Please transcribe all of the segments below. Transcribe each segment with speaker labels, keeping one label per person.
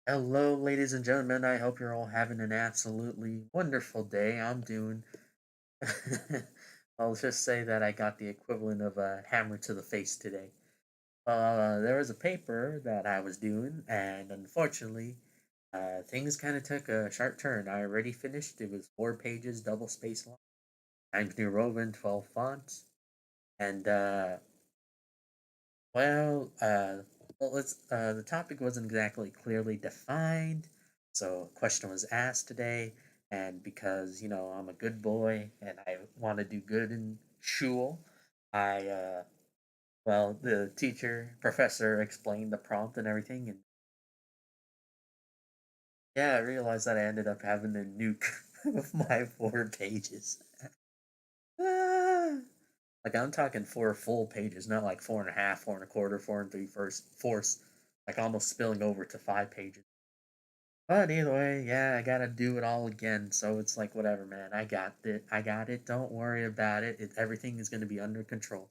Speaker 1: Hello, ladies and gentlemen. I hope you're all having an absolutely wonderful day. I'm doing. I'll just say that I got the equivalent of a hammer to the face today. There was a paper that I was doing, and unfortunately, things kind of took a sharp turn. I already finished. It was 4 pages, double space long, Times New Roman, 12 fonts, and Well, let's. The topic wasn't exactly clearly defined, so a question was asked today, and because I'm a good boy and I want to do good in school, the teacher professor explained the prompt and everything, and yeah, I realized that I ended up having to nuke of my 4 pages. Ah, like I'm talking 4 full pages, not like four and a half, four and a quarter, four and three first fourths, like almost spilling over to 5 pages. But either way, yeah, I gotta do it all again. So it's like whatever, man. I got it. I got it. Don't worry about it. Everything is gonna be under control.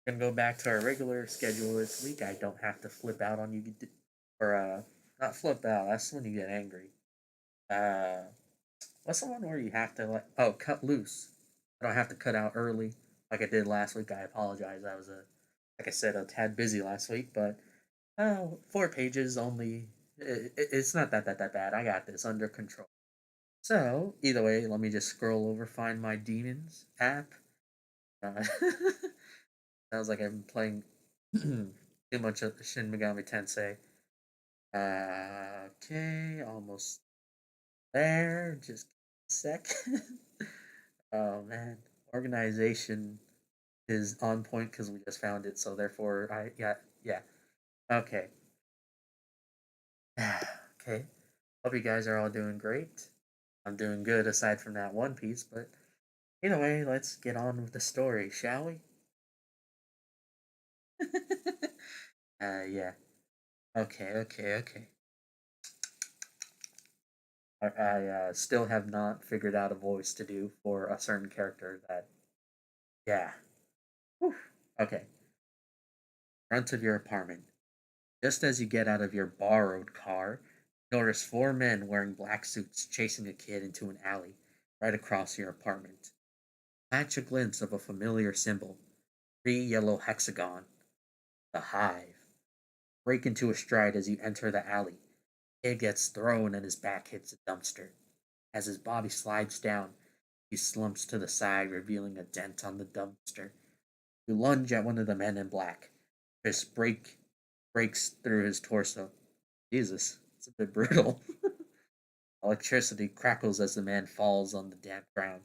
Speaker 1: Gonna go back to our regular schedule this week. I don't have to flip out on you, or not flip out. That's when you get angry. Uh, what's the one where you have to cut loose? I don't have to cut out early like I did last week. I apologize. I was like I said, a tad busy last week, but 4 pages only. It's not that bad. I got this under control. So either way, let me just scroll over, find my demons app. Uh, sounds like I'm playing too much of Shin Megami Tensei. Okay, almost there. Just a sec. Oh man, organization is on point because we just found it. So therefore, yeah. Okay, okay. Hope you guys are all doing great. I'm doing good aside from that one piece, but either way, let's get on with the story, shall we? Yeah. Okay. I still have not figured out a voice to do for a certain character that, yeah. Whew. Okay. Front of your apartment. Just as you get out of your borrowed car, you notice 4 men wearing black suits chasing a kid into an alley right across your apartment. Catch a glimpse of a familiar symbol, 3 yellow hexagon, the hive. Break into a stride as you enter the alley. Kid gets thrown and his back hits a dumpster. As his body slides down, he slumps to the side, revealing a dent on the dumpster. You lunge at one of the men in black. Fist breaks through his torso. Jesus, it's a bit brutal. Electricity crackles as the man falls on the damp ground.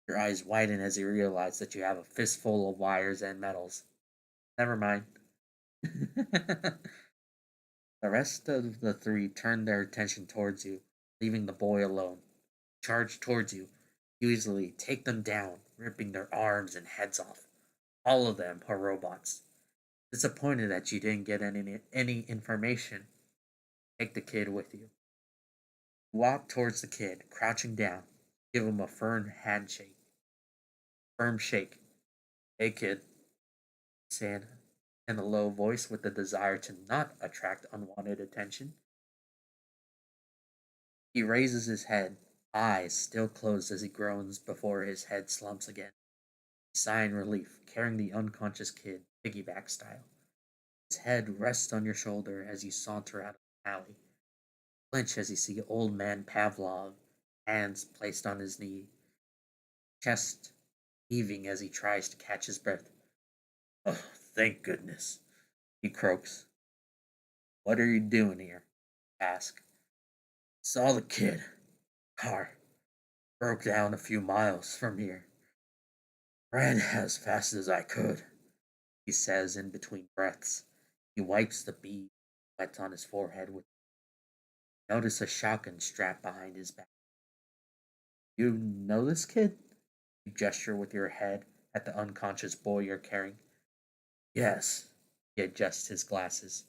Speaker 1: Your eyes widen as you realize that you have a fistful of wires and metals. Never mind. The rest of the three turn their attention towards you, leaving the boy alone. Charge towards you. You easily take them down, ripping their arms and heads off. All of them are robots. Disappointed that you didn't get any information, take the kid with you. Walk towards the kid, crouching down. Give him a firm shake. Hey kid, said in a low voice with the desire to not attract unwanted attention. He raises his head, eyes still closed as he groans before his head slumps again. Sigh in relief, carrying the unconscious kid, piggyback style. His head rests on your shoulder as you saunter out of the alley. Flinch as you see old man Pavlov, hands placed on his knee, chest heaving as he tries to catch his breath. Oh, thank goodness, he croaks. What are you doing here? Ask. Saw the kid. Car. Broke down a few miles from here. Ran as fast as I could, he says in between breaths. He wipes the bead wet on his forehead with. Notice a shotgun strap behind his back. You know this kid? You gesture with your head at the unconscious boy you're carrying. Yes. He adjusts his glasses.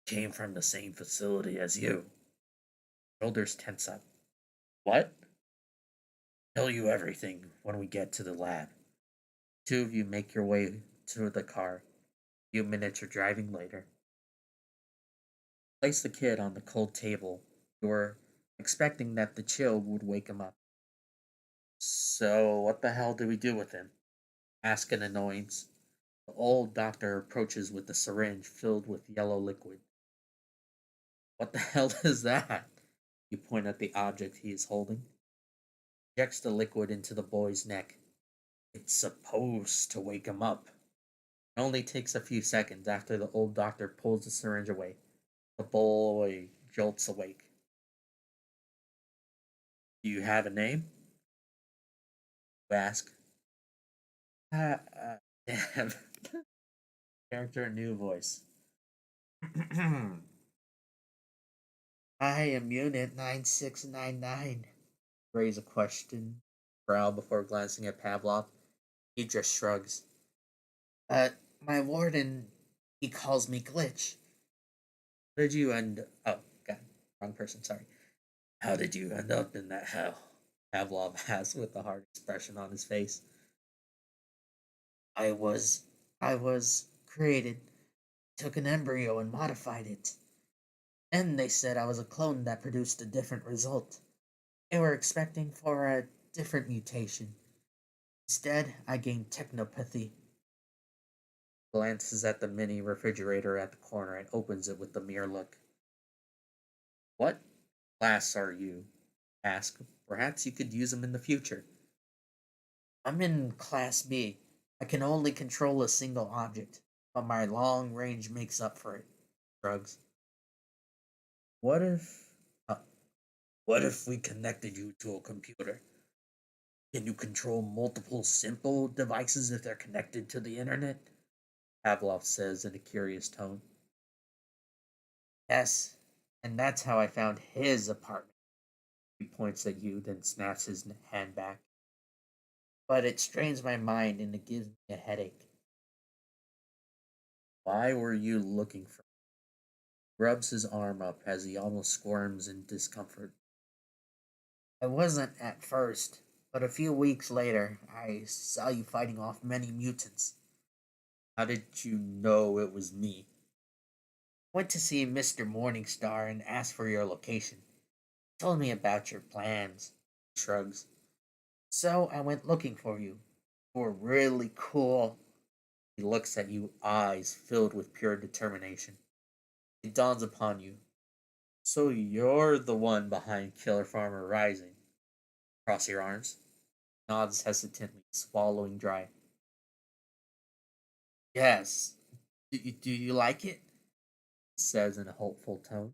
Speaker 1: Came from the same facility as you. Shoulders tense up. What? Tell you everything when we get to the lab. Two of you make your way to the car. A few minutes of driving later. Place the kid on the cold table. You were expecting that the chill would wake him up. So, what the hell do we do with him? Ask in annoyance. The old doctor approaches with a syringe filled with yellow liquid. What the hell is that? You point at the object he is holding. Injects the liquid into the boy's neck. It's supposed to wake him up. It only takes a few seconds after the old doctor pulls the syringe away. The boy jolts awake. Do you have a name? You ask. Damn. Character, new voice. I am Unit 9699. Raise a question, brow before glancing at Pavlov. He just shrugs. My warden, he calls me Glitch. How did you end? Oh, God, wrong person. Sorry. How did you end up in that hell? Pavlov asked with a hard expression on his face. I was, I was created. Took an embryo and modified it. And they said I was a clone that produced a different result. They were expecting for a different mutation. Instead, I gained technopathy. Glances at the mini refrigerator at the corner and opens it with a mere look. What class are you? Ask. Perhaps you could use them in the future. I'm in Class B. I can only control a single object, but my long range makes up for it. Shrugs. What if. What if we connected you to a computer? Can you control multiple simple devices if they're connected to the internet? Pavlov says in a curious tone. Yes, and that's how I found his apartment. He points at you, then snaps his hand back. But it strains my mind and it gives me a headache. Why were you looking for? Rubs his arm up as he almost squirms in discomfort. I wasn't at first, but a few weeks later, I saw you fighting off many mutants. How did you know it was me? Went to see Mr. Morningstar and asked for your location. Told me about your plans. Shrugs. So I went looking for you. You were really cool. He looks at you, eyes filled with pure determination. It dawns upon you. So you're the one behind Killer Farmer Rising. Cross your arms. Nods hesitantly, swallowing dry. Yes. Do you like it? He says in a hopeful tone.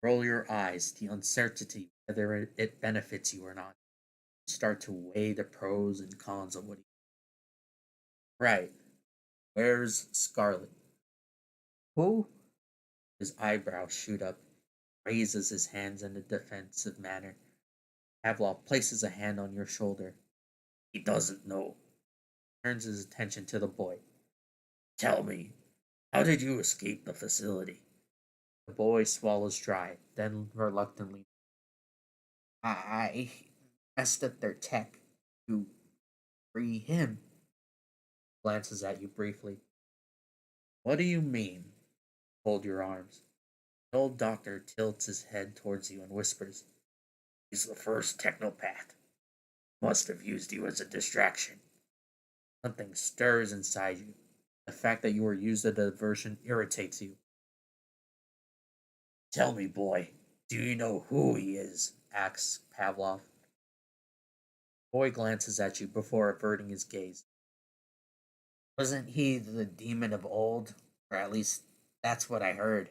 Speaker 1: Roll your eyes, the uncertainty whether it benefits you or not. Start to weigh the pros and cons of what he. Right. Where's Scarlet? Who? His eyebrows shoot up, raises his hands in a defensive manner. Pavlov places a hand on your shoulder. He doesn't know. Turns his attention to the boy. Tell me, how did you escape the facility? The boy swallows dry, then reluctantly. I messed up their tech to free him. Glances at you briefly. What do you mean? Hold your arms. The old doctor tilts his head towards you and whispers, he's the first technopath. Must have used you as a distraction. Something stirs inside you. The fact that you were used as a diversion irritates you. Tell me, boy, do you know who he is? Asks Pavlov. Boy glances at you before averting his gaze. Wasn't he the demon of old? Or at least that's what I heard.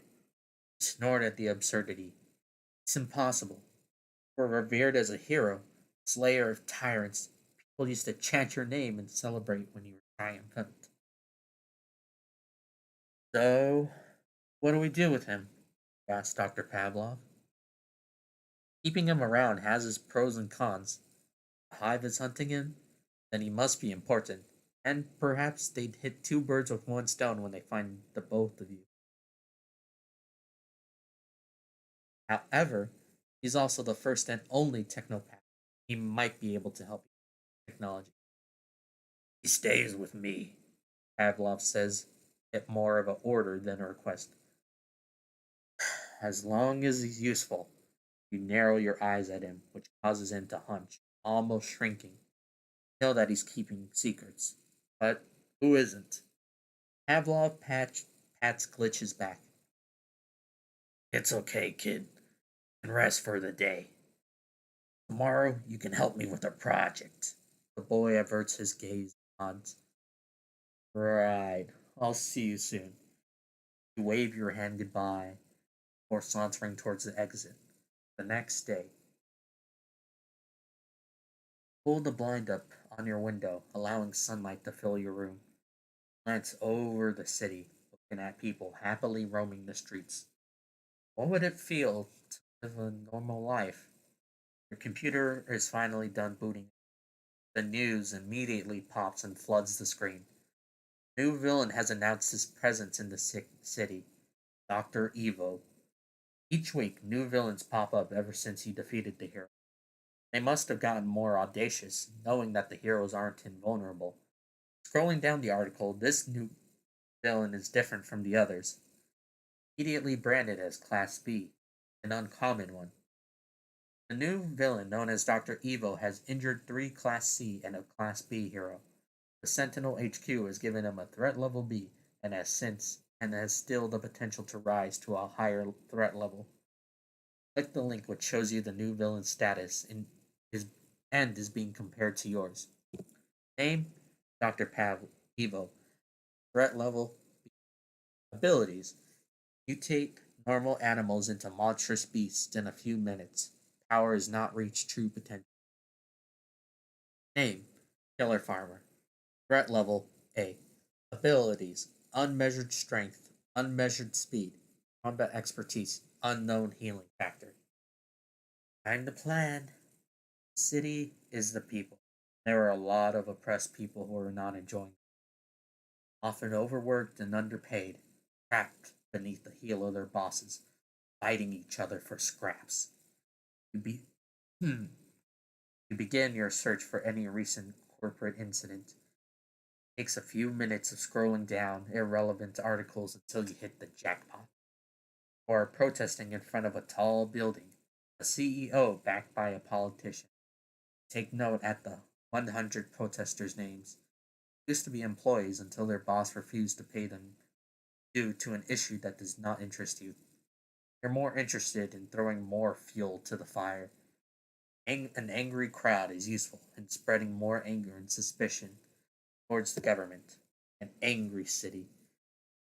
Speaker 1: He snorted at the absurdity. It's impossible. You were revered as a hero, slayer of tyrants. People used to chant your name and celebrate when you were triumphant. So, what do we do with him? Asked Dr. Pavlov. Keeping him around has its pros and cons. The hive is hunting him, then he must be important. And perhaps they'd hit two birds with one stone when they find the both of you. However, he's also the first and only technopath. He might be able to help you with technology. He stays with me, Pavlov says, it more of an order than a request. as long as he's useful. You narrow your eyes at him, which causes him to hunch, almost shrinking. Know that he's keeping secrets. But who isn't? Pats glitches back. It's okay, kid. And rest for the day. Tomorrow you can help me with a project. The boy averts his gaze and nods. Right. I'll see you soon. You wave your hand goodbye before sauntering towards the exit. The next day, pull the blind up on your window, allowing sunlight to fill your room. Glance over the city, looking at people happily roaming the streets. What would it feel to live a normal life? Your computer is finally done booting. The news immediately pops and floods the screen. New villain has announced his presence in the city. Dr. Evo. Each week, new villains pop up ever since he defeated the hero. They must have gotten more audacious, knowing that the heroes aren't invulnerable. Scrolling down the article, this new villain is different from the others. Immediately branded as Class B, an uncommon one. The new villain, known as Dr. Evo, has injured three Class C and a Class B hero. The Sentinel HQ has given him a threat level B and has still the potential to rise to a higher threat level. Click the link which shows you the new villain's status is and is being compared to yours. Name Dr. Pav Evo. Threat level abilities. Mutate normal animals into monstrous beasts in a few minutes. Power has not reached true potential. Name Killer Farmer. Threat level A. Abilities unmeasured strength, unmeasured speed, combat expertise, unknown healing factor. Find the plan. The city is the people. There are a lot of oppressed people who are not enjoying, often overworked and underpaid, trapped beneath the heel of their bosses, fighting each other for scraps. You, be- you begin your search for any recent corporate incident. It takes a few minutes of scrolling down irrelevant articles until you hit the jackpot. Or protesting in front of a tall building, a CEO backed by a politician. Take note at the 100 protesters' names. Used to be employees until their boss refused to pay them due to an issue that does not interest you. You're more interested in throwing more fuel to the fire. An angry crowd is useful in spreading more anger and suspicion towards the government. An angry city.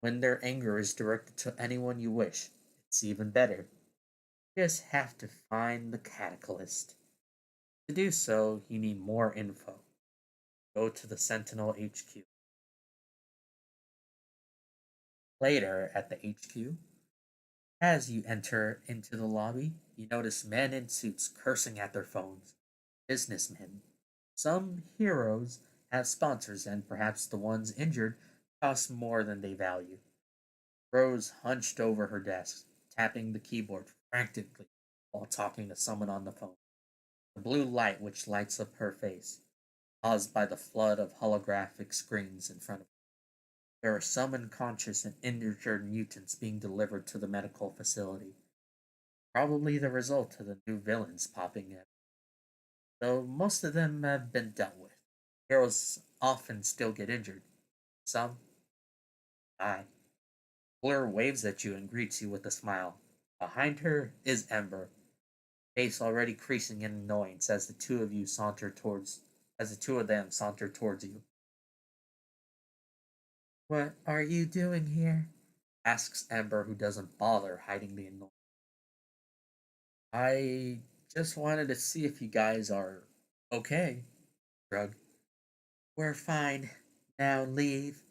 Speaker 1: When their anger is directed to anyone you wish, it's even better. You just have to find the catalyst. To do so, you need more info. Go to the Sentinel HQ. Later, at the HQ, as you enter into the lobby, you notice men in suits cursing at their phones. Businessmen. Some heroes have sponsors, and perhaps the ones injured cost more than they value. Rose hunched over her desk, tapping the keyboard frantically while talking to someone on the phone. The blue light which lights up her face, caused by the flood of holographic screens in front of her. There are some unconscious and injured mutants being delivered to the medical facility. Probably the result of the new villains popping in, though most of them have been dealt with. Heroes often still get injured. Some die. Blur waves at you and greets you with a smile. Behind her is Ember, face already creasing in annoyance as the two of them saunter towards you. What are you doing here? Asks Ember, who doesn't bother hiding the annoyance. I just wanted to see if you guys are okay. Shrug. We're fine. Now leave,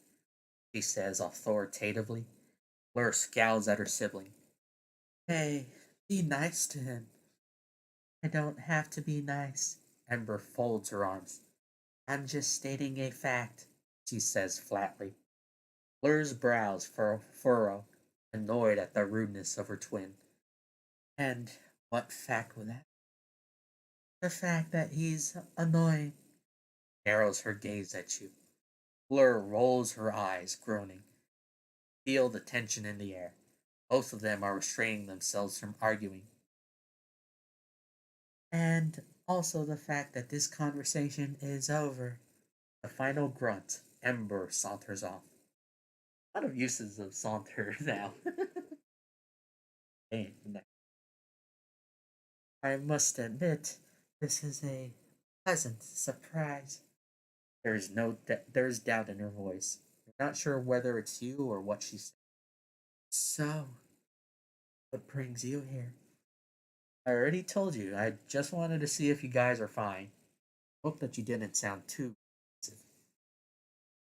Speaker 1: she says authoritatively. Blur scowls at her sibling. Hey, be nice to him. I don't have to be nice. Ember folds her arms. I'm just stating a fact, she says flatly. Blur's brows furrow, annoyed at the rudeness of her twin. And what fact was that? The fact that he's annoying. Narrows her gaze at you. Blur rolls her eyes, groaning. Feel the tension in the air. Both of them are restraining themselves from arguing. And also the fact that this conversation is over. The final grunt, Ember saunters off. A lot of uses of saunter now. And I must admit, this is a pleasant surprise. There's doubt in her voice. You're not sure whether it's you or what she said. So, what brings you here? I already told you. I just wanted to see if you guys are fine. Hope that you didn't sound too aggressive.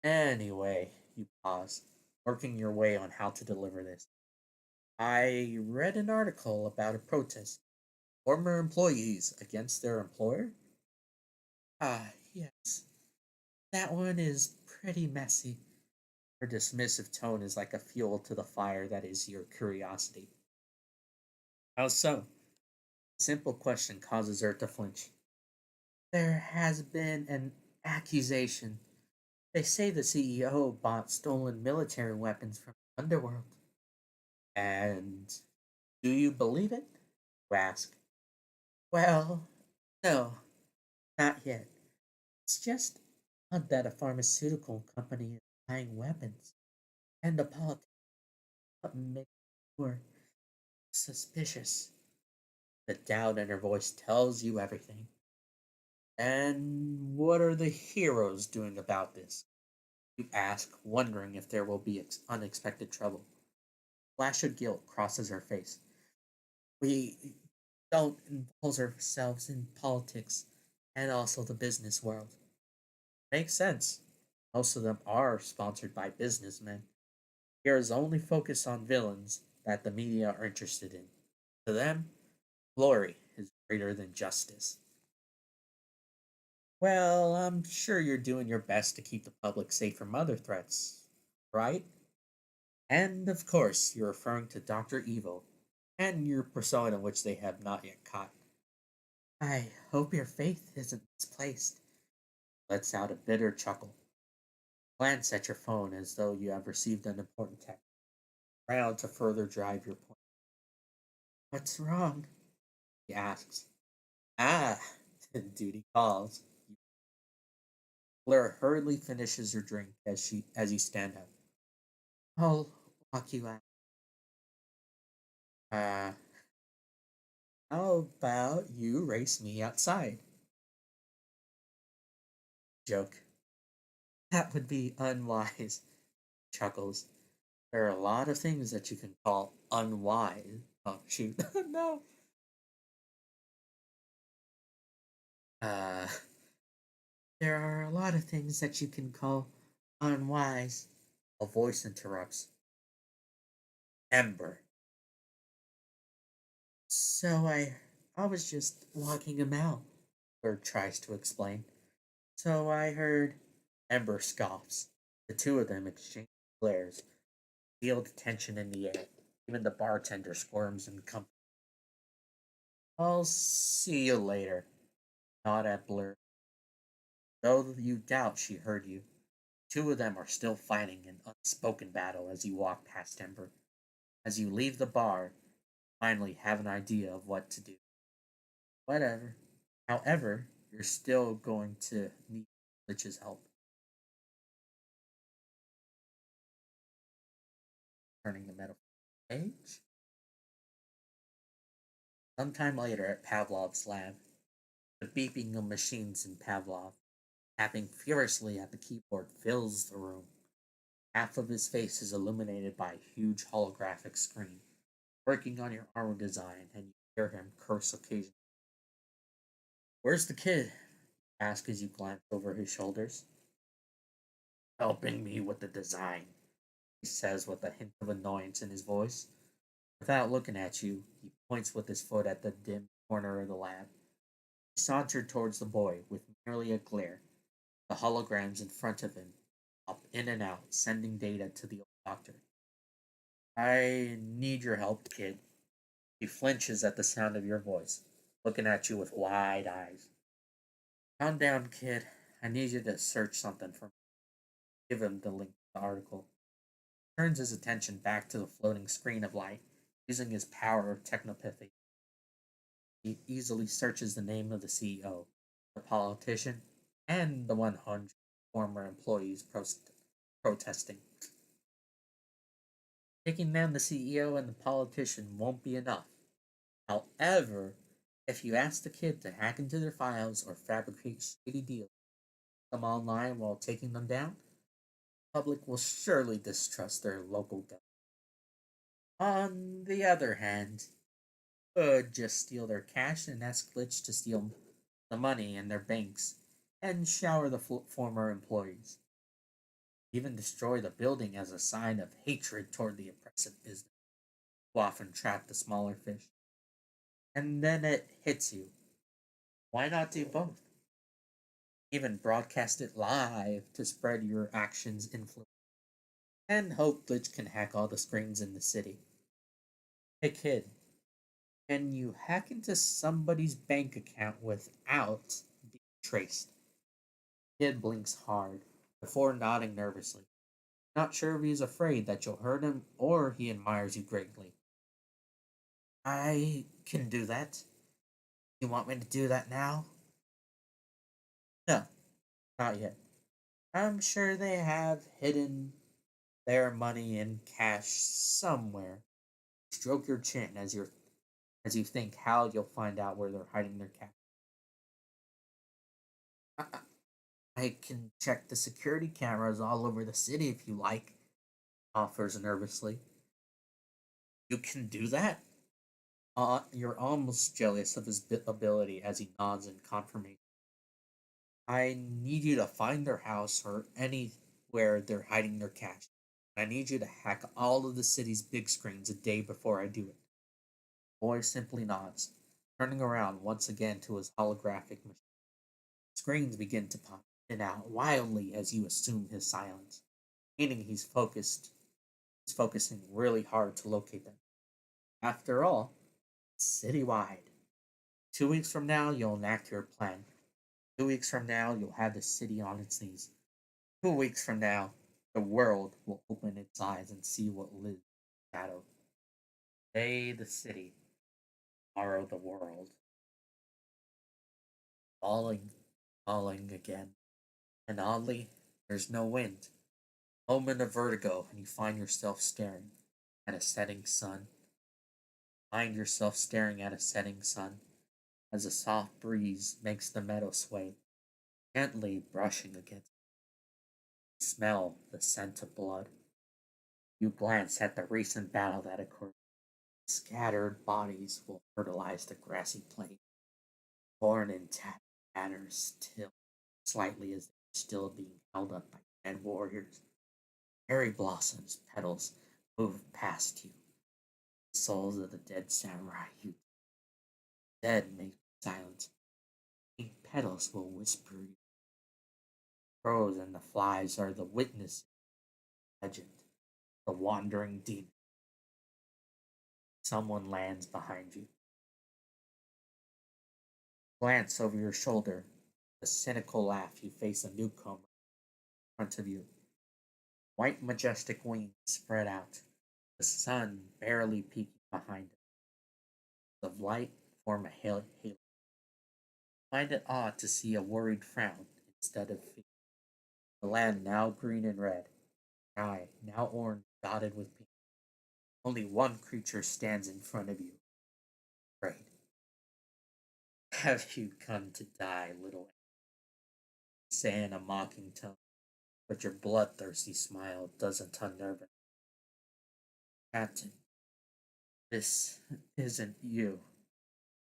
Speaker 1: Anyway, you pause, working your way on how to deliver this. I read an article about a protest. Former employees against their employer? Ah, yes. That one is pretty messy. Her dismissive tone is like a fuel to the fire that is your curiosity. How so? A simple question causes her to flinch. There has been an accusation. They say the CEO bought stolen military weapons from the underworld. And do you believe it? You ask. Well, no, not yet. It's just odd that a pharmaceutical company is buying weapons, and the politics makes it more suspicious. The doubt in her voice tells you everything. And what are the heroes doing about this? You ask, wondering if there will be unexpected trouble. Flash of guilt crosses her face. We don't involve ourselves in politics and also the business world. Makes sense. Most of them are sponsored by businessmen. Heroes only focus on villains that the media are interested in. To them, glory is greater than justice. Well, I'm sure you're doing your best to keep the public safe from other threats, right? And of course, you're referring to Dr. Evil and your persona, which they have not yet caught. I hope your faith isn't misplaced. Lets out a bitter chuckle. Glance at your phone as though you have received an important text. Proud to further drive your point. What's wrong? He asks. Ah, duty calls. Blair hurriedly finishes her drink as you stand up. I'll walk you out. Uh, how about you race me outside? Joke. That would be unwise. Chuckles. There are a lot of things that you can call unwise. Oh shoot. No. Uh there are a lot of things that you can call unwise. A voice interrupts. Ember. So I was just walking him out, Bird tries to explain. So I heard Ember scoffs. The two of them exchange glares, feel the tension in the air. Even the bartender squirms in company. I'll see you later. Nod at Blur. Though you doubt she heard you. Two of them are still fighting an unspoken battle as you walk past Ember. As you leave the bar, finally have an idea of what to do. Whatever. However, you're still going to need Lich's help. Turning the metaphor page. Sometime later at Pavlov's lab, the beeping of machines in Pavlov, tapping furiously at the keyboard, fills the room. Half of his face is illuminated by a huge holographic screen, working on your armor design, and you hear him curse occasionally. Where's the kid? Ask as you glance over his shoulders. Helping me with the design, he says with a hint of annoyance in his voice. Without looking at you, he points with his foot at the dim corner of the lab. He sauntered towards the boy with merely a glare, the holograms in front of him, up in and out, sending data to the old doctor. I need your help, kid. He flinches at the sound of your voice, looking at you with wide eyes. Calm down, kid. I need you to search something for me. Give him the link to the article. Turns his attention back to the floating screen of light. Using his power of technopathy, he easily searches the name of the CEO, the politician, and the 100 former employees protesting. Taking down the CEO and the politician won't be enough. However, if you ask the kid to hack into their files or fabricate shady deals them online while taking them down, the public will surely distrust their local government. On the other hand, could just steal their cash and ask Glitch to steal the money in their banks and shower the former employees. Even destroy the building as a sign of hatred toward the oppressive business who often trap the smaller fish. And then it hits you. Why not do both? Even broadcast it live to spread your actions' influence and hope Glitch can hack all the screens in the city. Hey kid, can you hack into somebody's bank account without being traced? Kid blinks hard before nodding nervously, not sure if he's afraid that you'll hurt him or he admires you greatly. I can do that. You want me to do that now? No, not yet. I'm sure they have hidden their money in cash somewhere. Stroke your chin as you think how you'll find out where they're hiding their cash. I, I can check the security cameras all over the city if you like, offers nervously. You can do that? You're almost jealous of his ability as he nods in confirmation. I need you to find their house or anywhere they're hiding their cash. I need you to hack all of the city's big screens a day before I do it. Boy simply nods, turning around once again to his holographic machine. Screens begin to pop in and out wildly as you assume his silence, meaning he's focusing really hard to locate them. After all, citywide. 2 weeks from now, you'll enact your plan. 2 weeks from now, you'll have the city on its knees. 2 weeks from now, the world will open its eyes and see what lives in shadow. Today, the city. Tomorrow, the world. Falling, falling again. And oddly, there's no wind. Moment of vertigo, and you find yourself staring at a setting sun. Find yourself staring at a setting sun as a soft breeze makes the meadow sway, gently brushing against you. Smell the scent of blood. You glance at the recent battle that occurred. Scattered bodies will fertilize the grassy plain, torn in tatters, till slightly as they're still being held up by dead warriors. Cherry blossoms, petals move past you. The souls of the dead samurai you dead make silence. Pink petals will whisper you. Crows and the flies are the witnesses of legend. The wandering demon. Someone lands behind you. Glance over your shoulder. A cynical laugh. You face a newcomer in front of you. White majestic wings spread out. The sun barely peeking behind it. Of light form a halo. Find it odd to see a worried frown instead of fear. The land now green and red. Sky now orange dotted with pink. Only one creature stands in front of you. Afraid. Have you come to die, little? Say in a mocking tone, but your bloodthirsty smile doesn't unnerve it. Captain, this isn't you,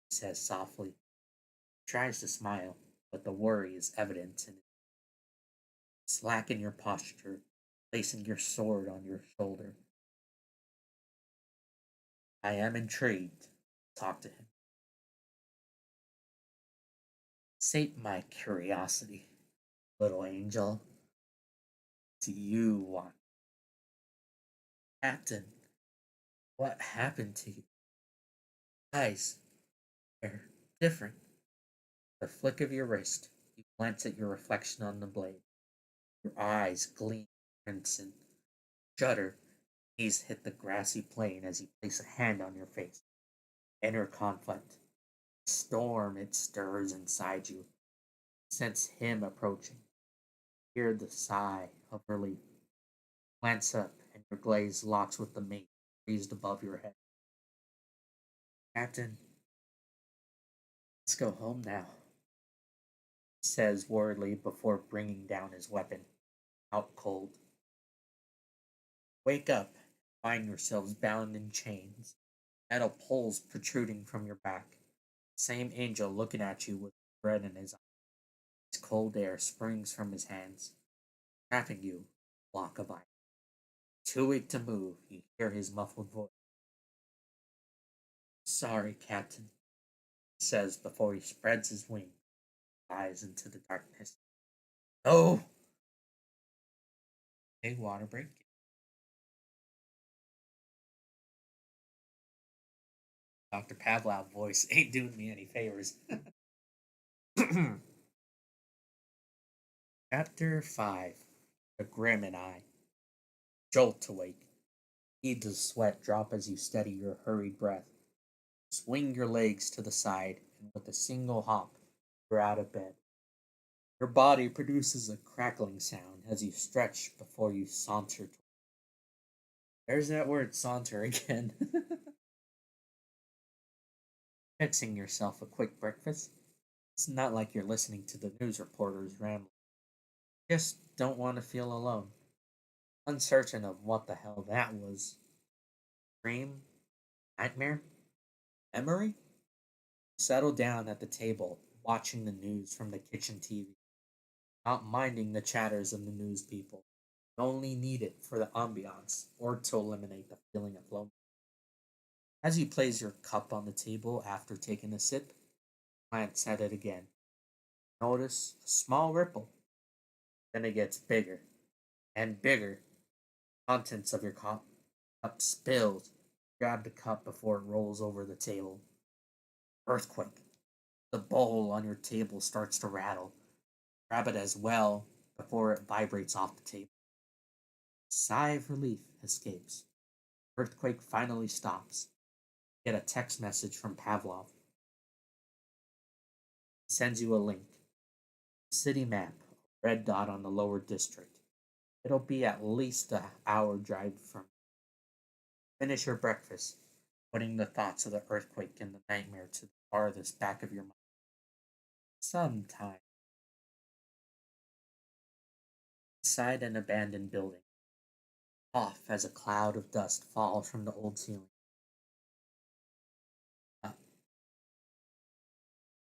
Speaker 1: he says softly. He tries to smile, but the worry is evident in it. Slacken your posture, placing your sword on your shoulder. I am intrigued. Talk to him. Sate my curiosity, little angel. Do you want? Captain, what happened to you? Eyes, they're different. The flick of your wrist, you glance at your reflection on the blade. Your eyes gleam crimson. Shudder. Knees hit the grassy plain as you place a hand on your face. Inner conflict. Storm it stirs inside you. Sense him approaching. Hear the sigh of relief. Glance up, and your gaze locks with the mate raised above your head. Captain, let's go home now, he says worriedly before bringing down his weapon. Out cold. Wake up, find yourselves bound in chains, metal poles protruding from your back. Same angel looking at you with dread in his eyes. His cold air springs from his hands, trapping you, block of ice. Too weak to move, you hear his muffled voice. Sorry, Captain, he says before he spreads his wings, flies into the darkness. Oh! A water break. Dr. Pavlov voice ain't doing me any favors. Chapter 5. The Grim and I. Jolt awake. Heed the sweat drop as you steady your hurried breath. Swing your legs to the side, and with a single hop, you're out of bed. Your body produces a crackling sound as you stretch before you saunter. There's that word saunter again. Fixing yourself a quick breakfast. It's not like you're listening to the news reporters rambling. Just don't want to feel alone. Uncertain of what the hell that was. Dream? Nightmare? Memory? Settle down at the table, watching the news from the kitchen TV, not minding the chatters of the news people. You only need it for the ambiance or to eliminate the feeling of loneliness. As you place your cup on the table after taking a sip, glance at it again. Notice a small ripple. Then it gets bigger and bigger. Contents of your cup spilled. Grab the cup before it rolls over the table. Earthquake. The bowl on your table starts to rattle. Grab it as well before it vibrates off the table. Sigh of relief escapes. Earthquake finally stops. Get a text message from Pavlov. He sends you a link. City map, red dot on the lower district. It'll be at least an hour drive from. Finish your breakfast, putting the thoughts of the earthquake and the nightmare to the farthest back of your mind. Sometime. Inside an abandoned building. Off as a cloud of dust falls from the old ceiling. Uh,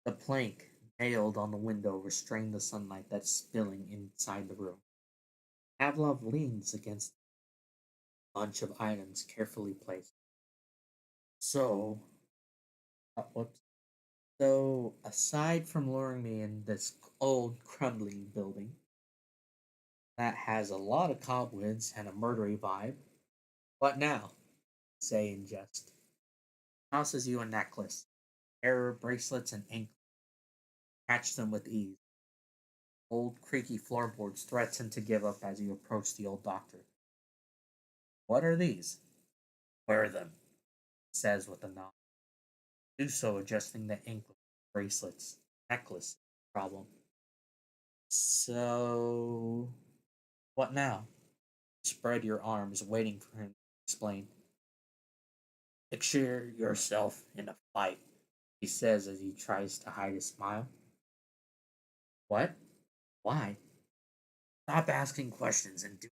Speaker 1: the plank nailed on the window restrained the sunlight that's spilling inside the room. Pavlov leans against a bunch of items carefully placed. So, whoops. So, aside from luring me in this old crumbling building that has a lot of cobwebs and a murdery vibe, what now? Say in jest. Tosses you a necklace, error bracelets, and anklets. Catch them with ease. Old creaky floorboards threaten to give up as you approach the old doctor. What are these? Wear them, says with a nod. Do so adjusting the anklet, bracelets, necklace problem. So, what now? Spread your arms, waiting for him to explain. Picture yourself in a fight, he says as he tries to hide a smile. What? Why? Stop asking questions and do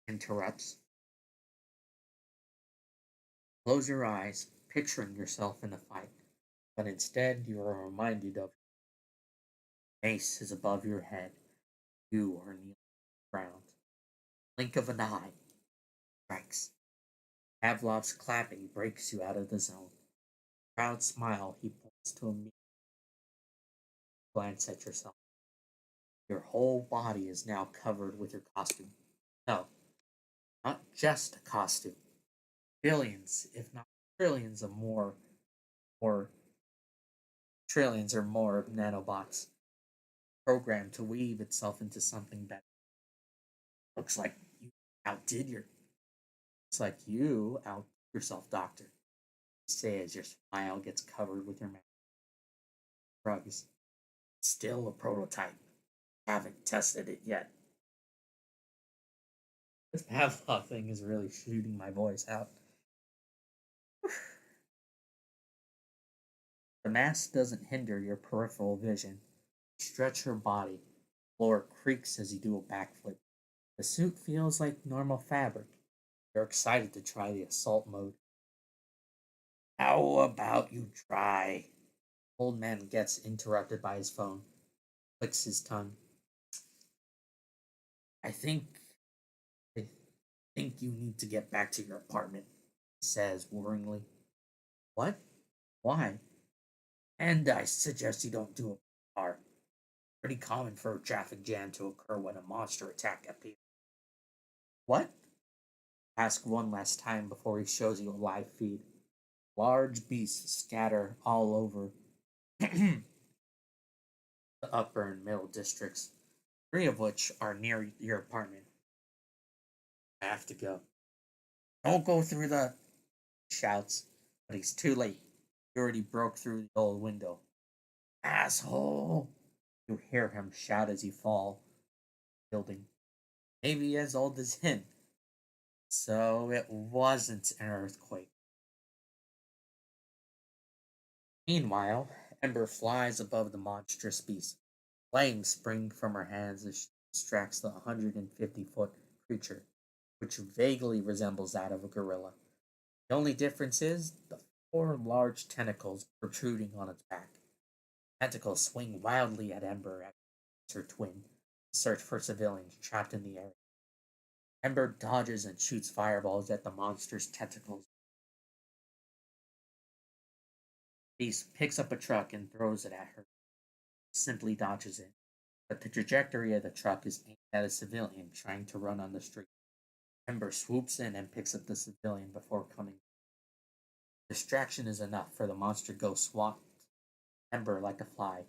Speaker 1: interrupts. Close your eyes, picturing yourself in a fight, but instead you are reminded of mace is above your head. You are kneeling on the ground. Blink of an eye strikes. Pavlov's clapping breaks you out of the zone. Proud smile, he points to a mirror. Glance at yourself. Your whole body is now covered with your costume. No, not just a costume. Billions, if not trillions of or trillions or more of nanobots programmed to weave itself into something better. Looks like you outdid your Looks like you out yourself, Doctor. You say as your smile gets covered with your mask. Drugs. Still a prototype. Haven't tested it yet. This Pavlov thing is really shooting my voice out. The mask doesn't hinder your peripheral vision. Stretch your body. Floor creaks as you do a backflip. The suit feels like normal fabric. You're excited to try the assault mode. How about you try? Old man gets interrupted by his phone, clicks his tongue. I think I think you need to get back to your apartment, he says worryingly. What? Why? And I suggest you don't do it in the car. Pretty common for a traffic jam to occur when a monster attack appears. What? Ask one last time before he shows you a live feed. Large beasts scatter all over the upper and middle districts, three of which are near your apartment. I have to go. Don't go through the shouts, but he's too late. He already broke through the old window. Asshole! You hear him shout as you fall. Building. Maybe as old as him. So it wasn't an earthquake. Meanwhile, Ember flies above the monstrous beast. Flames spring from her hands as she distracts the 150-foot creature, which vaguely resembles that of a gorilla. The only difference is the four large tentacles protruding on its back. Tentacles swing wildly at Ember as her twin search for civilians trapped in the area. Ember dodges and shoots fireballs at the monster's tentacles. Beast picks up a truck and throws it at her. Simply dodges it, but the trajectory of the truck is aimed at a civilian trying to run on the street. Ember swoops in and picks up the civilian before coming. Distraction is enough for the monster to go swat Ember like a fly,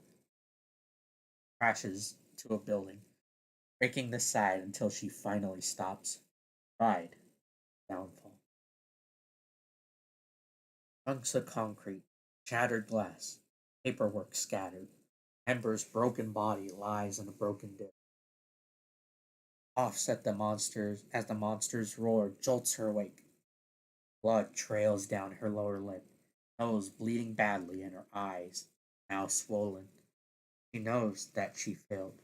Speaker 1: crashes to a building, breaking the side until she finally stops. Ride. Downfall. Chunks of concrete, shattered glass, paperwork scattered. Ember's broken body lies in a broken ditch. Offset the monsters as the monster's roar jolts her awake. Blood trails down her lower lip, nose bleeding badly, and her eyes, now swollen. She knows that she failed,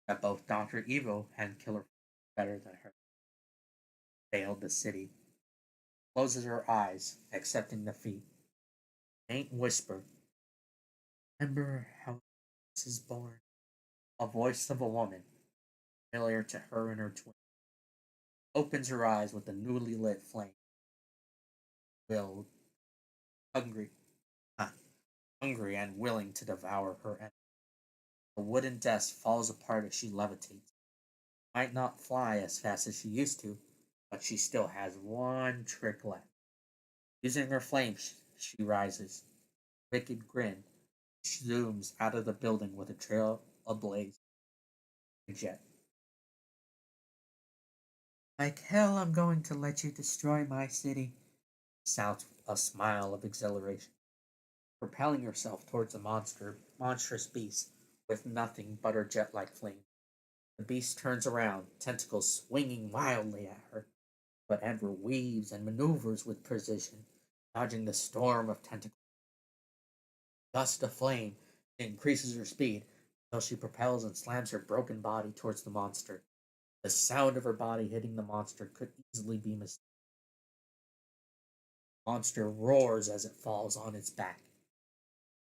Speaker 1: that both Dr. Evil and Killer better than her. Failed the city. Closes her eyes, accepting defeat. Faint whisper. Remember how this is born. A voice of a woman, familiar to her and her twin. Opens her eyes with a newly lit flame. Willed, hungry, ah, hungry and willing to devour her enemy. The wooden desk falls apart as she levitates. Might not fly as fast as she used to, but she still has one trick left. Using her flame, she rises. Wicked grin. She zooms out of the building with a trail ablaze. Jet. Like hell, I'm going to let you destroy my city. Shouts a smile of exhilaration, propelling herself towards the monstrous beast with nothing but her jet-like flame. The beast turns around, tentacles swinging wildly at her, but Ember weaves and maneuvers with precision, dodging the storm of tentacles. Gust of flame, she increases her speed until she propels and slams her broken body towards the monster. The sound of her body hitting the monster could easily be mistaken. The monster roars as it falls on its back.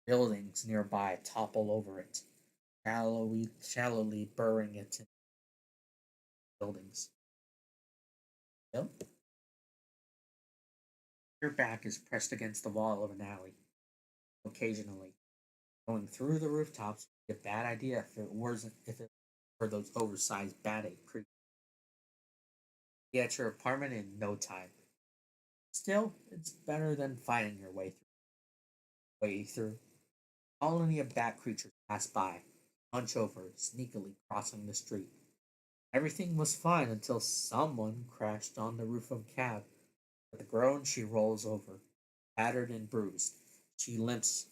Speaker 1: Buildings nearby topple over it, shallowly burying it in buildings. Yep. Your back is pressed against the wall of an alley. Occasionally, going through the rooftops would be a bad idea if it were those oversized bat ape creatures. Be at your apartment in no time. Still, it's better than fighting your way through. Colony of bat creatures pass by, hunch over, sneakily crossing the street. Everything was fine until someone crashed on the roof of a cab. With a groan, she rolls over, battered and bruised. She limps.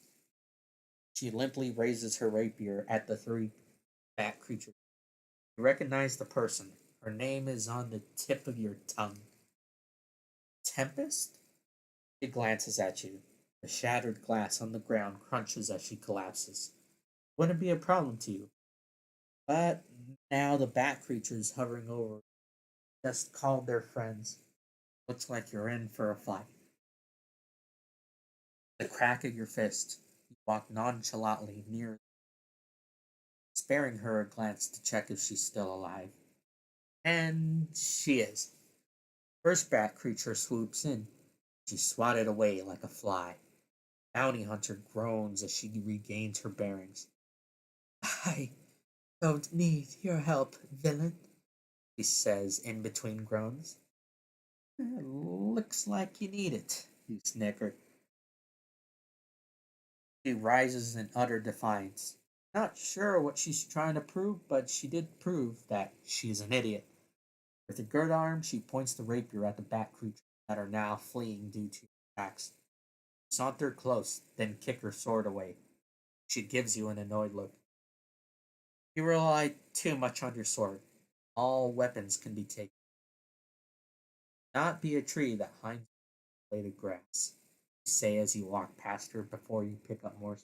Speaker 1: She limply raises her rapier at the three fat creatures. You recognize the person. Her name is on the tip of your tongue. Tempest? She glances at you. The shattered glass on the ground crunches as she collapses. Wouldn't be a problem to you. But now the bat creatures hovering over just called their friends. Looks like you're in for a fight. The crack of your fist, you walk nonchalantly near, sparing her a glance to check if she's still alive. And she is. First bat creature swoops in. She's swatted away like a fly. Bounty hunter groans as she regains her bearings. I don't need your help, villain, she says in between groans. Looks like you need it, you snicker. She rises in utter defiance. Not sure what she's trying to prove, but she did prove that she's an idiot. With a girt arm, she points the rapier at the bat creatures that are now fleeing due to your attacks. Saunter close, then kick her sword away. She gives you an annoyed look. You rely too much on your sword. All weapons can be taken. Not be a tree that hinds bladed grass. You say as you walk past her before you pick up more.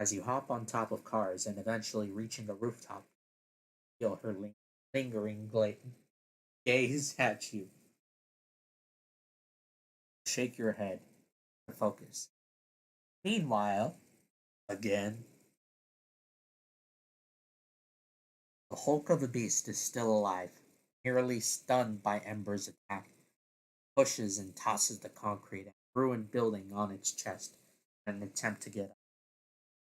Speaker 1: As you hop on top of cars and eventually reaching a rooftop, you feel her lingering gaze at you. Shake your head to focus. Meanwhile, again, the hulk of the beast is still alive, nearly stunned by Ember's attack. Pushes and tosses the concrete and ruined building on its chest in an attempt to get up.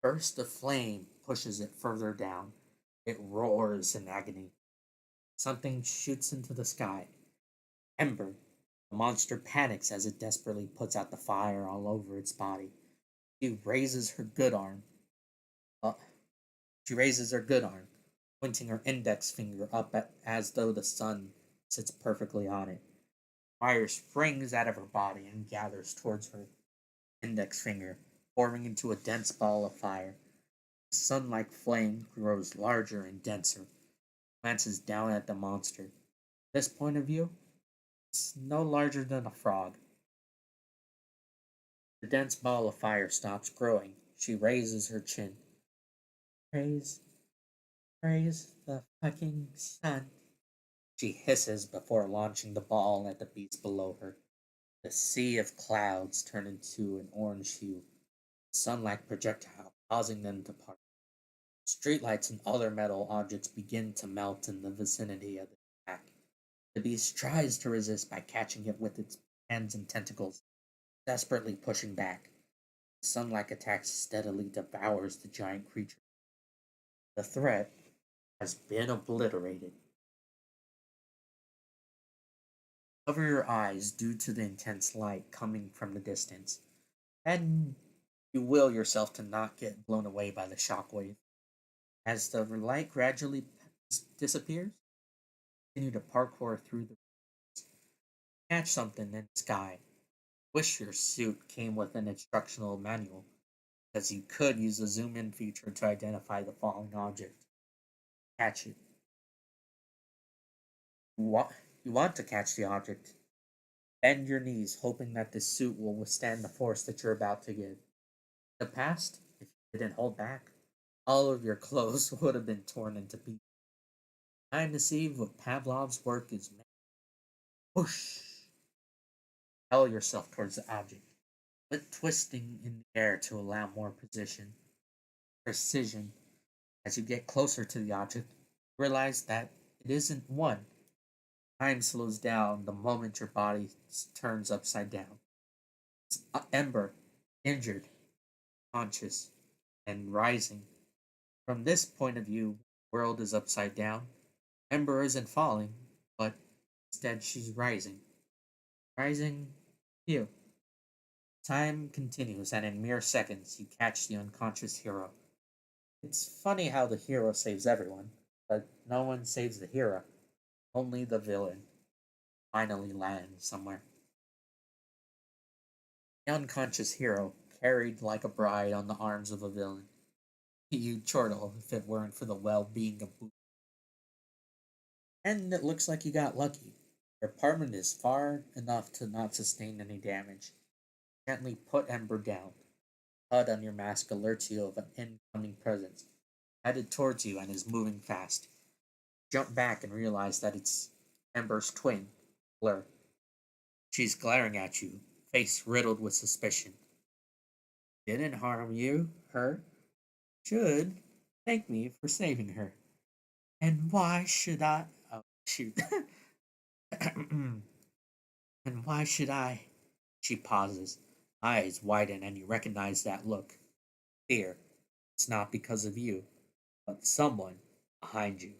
Speaker 1: Burst of flame pushes it further down. It roars in agony. Something shoots into the sky. Ember. The monster panics as it desperately puts out the fire all over its body. She raises her good arm. Uh, she raises her good arm, pointing her index finger up as though the sun sits perfectly on it. Fire springs out of her body and gathers towards her index finger, forming into a dense ball of fire. The sun-like flame grows larger and denser, glances down at the monster. From this point of view, it's no larger than a frog. The dense ball of fire stops growing. She raises her chin. Praise, praise the fucking sun. She hisses before launching the ball at the beast below her. The sea of clouds turn into an orange hue, sunlight projectile causing them to part. Streetlights and other metal objects begin to melt in the vicinity of the attack. The beast tries to resist by catching it with its hands and tentacles, desperately pushing back. The sunlight attack steadily devours the giant creature. The threat has been obliterated. Cover your eyes due to the intense light coming from the distance, and you will yourself to not get blown away by the shockwave. As the light gradually disappears, continue to parkour through the catch something in the sky. Wish your suit came with an instructional manual, as you could use the zoom in feature to identify the falling object. Catch it. You want to catch the object. Bend your knees, hoping that this suit will withstand the force that you're about to give. In the past, if you didn't hold back, all of your clothes would have been torn into pieces. Time to see what Pavlov's work is made. Whoosh! Propel yourself towards the object, but twisting in the air to allow more precision. As you get closer to the object, you realize that it isn't one. Time slows down the moment your body turns upside down. It's Ember, injured, conscious, and rising. From this point of view, the world is upside down. Ember isn't falling, but instead she's rising. Rising you. Time continues, and in mere seconds, you catch the unconscious hero. It's funny how the hero saves everyone, but no one saves the hero. Only the villain finally lands somewhere. The unconscious hero, carried like a bride on the arms of a villain. You'd chortle if it weren't for the well being of Boo. And it looks like you got lucky. Your apartment is far enough to not sustain any damage. Gently put Ember down. HUD on your mask alerts you of an incoming presence, headed towards you and is moving fast. Jump back and realize that it's Ember's twin, Blur. She's glaring at you, face riddled with suspicion. Didn't harm you, her. Should thank me for saving her. And why should I? Oh, shoot. And why should I? She pauses, eyes widen, and you recognize that look. Fear. It's not because of you, but someone behind you.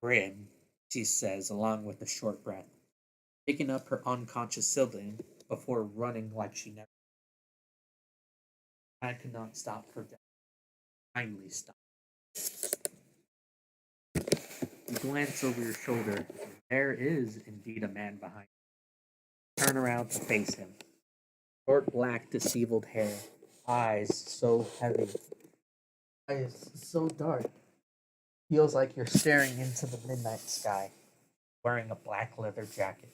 Speaker 1: Grim, she says, along with a short breath, picking up her unconscious sibling before running like she never. I could not stop her death. Kindly stop. You glance over your shoulder. There is indeed a man behind you. Turn around to face him. Short black disheveled hair, eyes so heavy, eyes so dark. Feels like you're staring into the midnight sky, wearing a black leather jacket.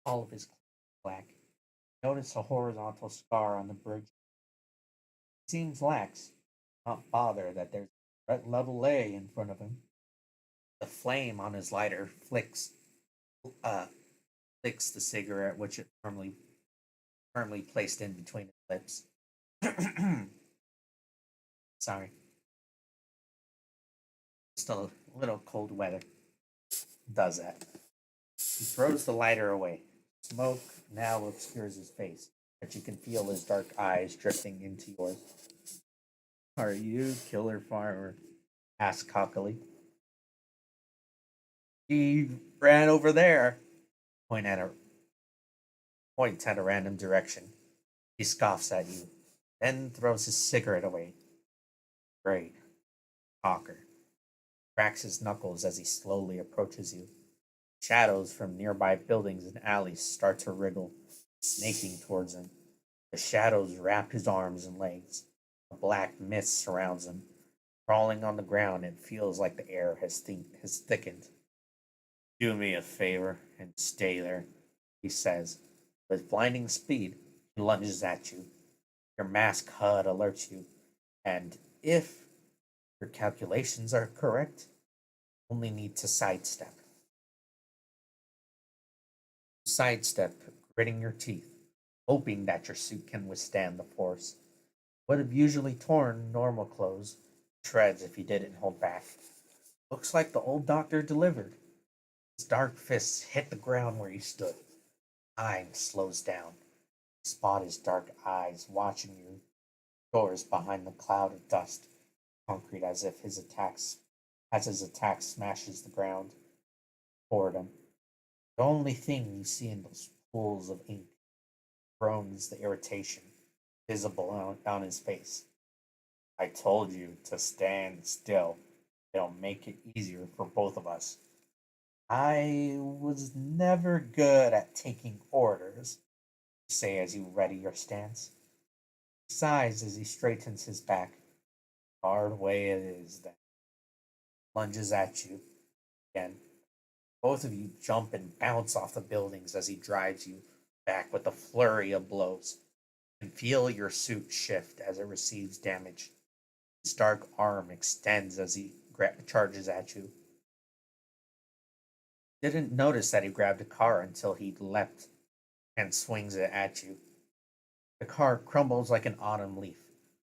Speaker 1: All of his clothes black. Notice a horizontal scar on the bridge. He seems lax, not bothered that there's a red level A in front of him. The flame on his lighter uh, flicks the cigarette, which it firmly placed in between his lips. Sorry, just a little cold weather does that. He throws the lighter away. Smoke now obscures his face, but you can feel his dark eyes drifting into yours. Are you Killer Farmer? Asked cockily. He ran over there. Point at a Points at a random direction. He scoffs at you, then throws his cigarette away. Great. Talker. Cracks his knuckles as he slowly approaches you. Shadows from nearby buildings and alleys start to wriggle, snaking towards him. The shadows wrap his arms and legs. A black mist surrounds him. Crawling on the ground, it feels like the air has thickened. Do me a favor and stay there, he says. With blinding speed, he lunges at you. Your mask HUD alerts you, and if your calculations are correct, you only need to sidestep. Sidestep, gritting your teeth, hoping that your suit can withstand the force. Would have usually torn normal clothes, shreds if you didn't hold back. Looks like the old doctor delivered. His dark fists hit the ground where you stood. Time slows down. You spot his dark eyes watching you, yours behind the cloud of dust, concrete as his attack smashes the ground. Boredom. The only thing you see in those pools of ink grown is the irritation visible on his face. I told you to stand still. It'll make it easier for both of us. I was never good at taking orders, you say as you ready your stance. He sighs as he straightens his back. Hard way it is, then. Lunges at you again. Both of you jump and bounce off the buildings as he drives you back with a flurry of blows. You can feel your suit shift as it receives damage. His dark arm extends as he charges at you. Didn't notice that he grabbed a car until he leapt and swings it at you. The car crumbles like an autumn leaf.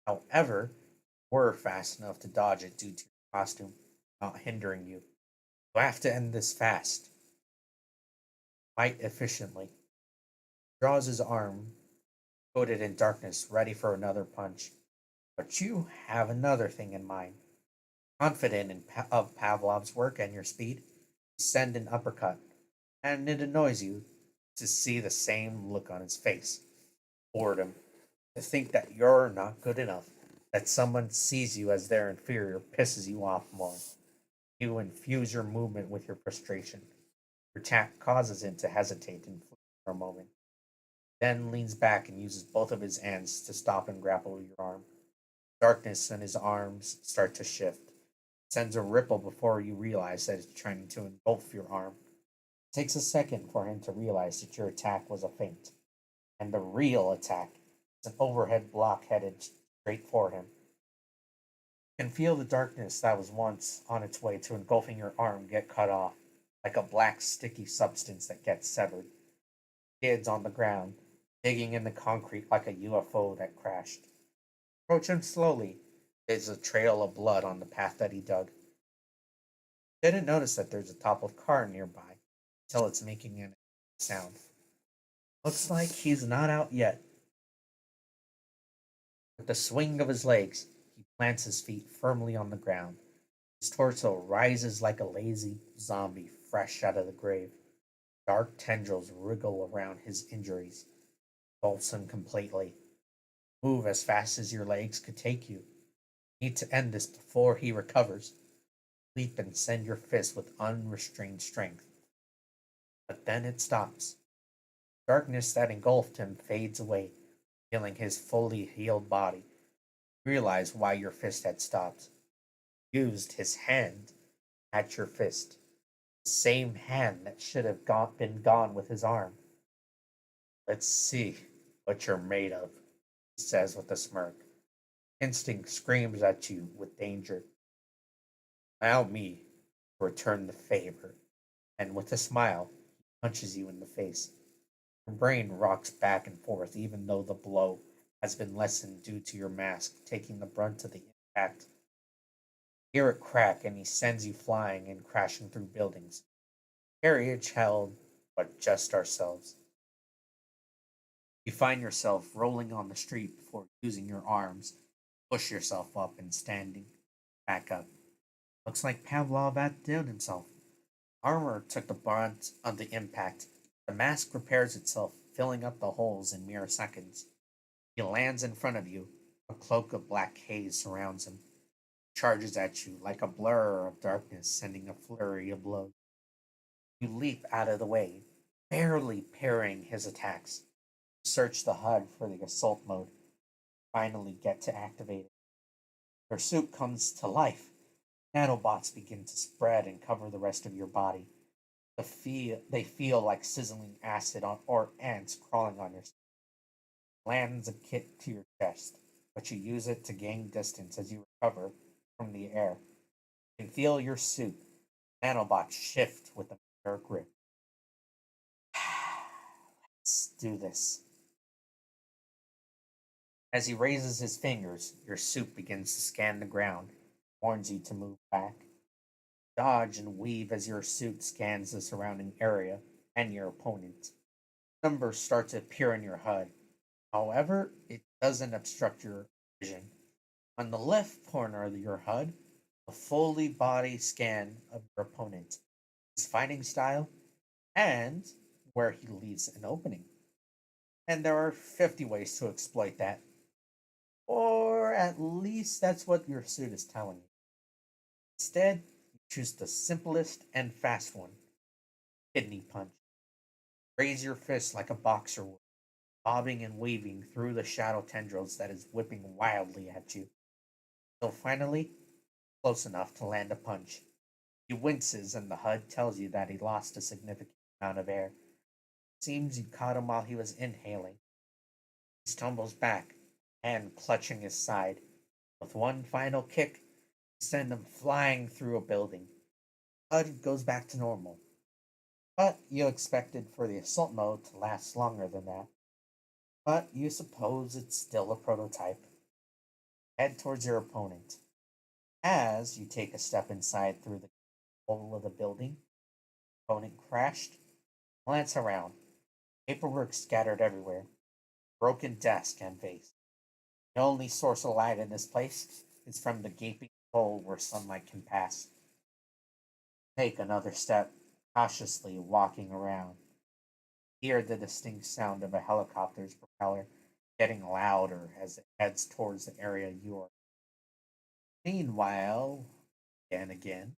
Speaker 1: However, you were fast enough to dodge it due to your costume not hindering you. You have to end this fast, quite efficiently. Draws his arm, coated in darkness, ready for another punch. But you have another thing in mind. Confident of Pavlov's work and your speed, you send an uppercut, and it annoys you to see the same look on his face. Boredom. To think that you're not good enough, that someone sees you as their inferior pisses you off more. You infuse your movement with your frustration. Your attack causes him to hesitate and flee for a moment. Then leans back and uses both of his hands to stop and grapple your arm. Darkness in his arms start to shift. It sends a ripple before you realize that it's trying to engulf your arm. It takes a second for him to realize that your attack was a feint, and the real attack is an overhead block headed straight for him. You can feel the darkness that was once on its way to engulfing your arm get cut off, like a black sticky substance that gets severed. Kids on the ground, digging in the concrete like a UFO that crashed. Approach him slowly. There's a trail of blood on the path that he dug. Didn't notice that there's a toppled car nearby until it's making an sound. Looks like he's not out yet. With the swing of his legs, he plants his feet firmly on the ground. His torso rises like a lazy zombie fresh out of the grave. Dark tendrils wriggle around his injuries, engulfs him completely. Move as fast as your legs could take you. Need to end this before he recovers. Leap and send your fist with unrestrained strength. But then it stops. Darkness that engulfed him fades away, revealing his fully healed body. You realize why your fist had stopped. Used his hand at your fist. The same hand that should have been gone with his arm. Let's see what you're made of, he says with a smirk. Instinct screams at you with danger. Allow me to return the favor. And with a smile, he punches you in the face. Your brain rocks back and forth, even though the blow has been lessened due to your mask taking the brunt of the impact. You hear it crack, and he sends you flying and crashing through buildings. Carriage held, but just ourselves. You find yourself rolling on the street before using your arms. Push yourself up and standing back up. Looks like Pavlov outdid himself. Armor took the brunt of the impact. The mask repairs itself, filling up the holes in mere seconds. He lands in front of you. A cloak of black haze surrounds him. Charges at you like a blur of darkness, sending a flurry of blows. You leap out of the way, barely parrying his attacks. You search the HUD for the assault mode. Finally get to activate it. Your suit comes to life. Nanobots begin to spread and cover the rest of your body. They feel like sizzling acid on or ants crawling on your skin. Lands a kick to your chest, but you use it to gain distance as you recover from the air. You can feel your suit. Nanobots shift with a mirror grip. Let's do this. As he raises his fingers, your suit begins to scan the ground, warns you to move back. Dodge and weave as your suit scans the surrounding area and your opponent. Numbers start to appear in your HUD. However, it doesn't obstruct your vision. On the left corner of your HUD, a fully body scan of your opponent, his fighting style, and where he leaves an opening. And there are 50 ways to exploit that. Or at least that's what your suit is telling you. Instead, you choose the simplest and fast one, kidney punch. Raise your fist like a boxer would, bobbing and weaving through the shadow tendrils that is whipping wildly at you. Till finally, close enough to land a punch. He winces and the HUD tells you that he lost a significant amount of air. It seems you caught him while he was inhaling. He stumbles back, hand clutching his side. With one final kick, you send him flying through a building. HUD goes back to normal. But you expected for the assault mode to last longer than that. But you suppose it's still a prototype. Head towards your opponent. As you take a step inside through the hole of the building, opponent crashed. Glance around. Paperwork scattered everywhere. Broken desk and vase. The only source of light in this place is from the gaping hole where sunlight can pass. Take another step, cautiously walking around. Hear the distinct sound of a helicopter's propeller getting louder as it heads towards the area you are. Meanwhile, and again,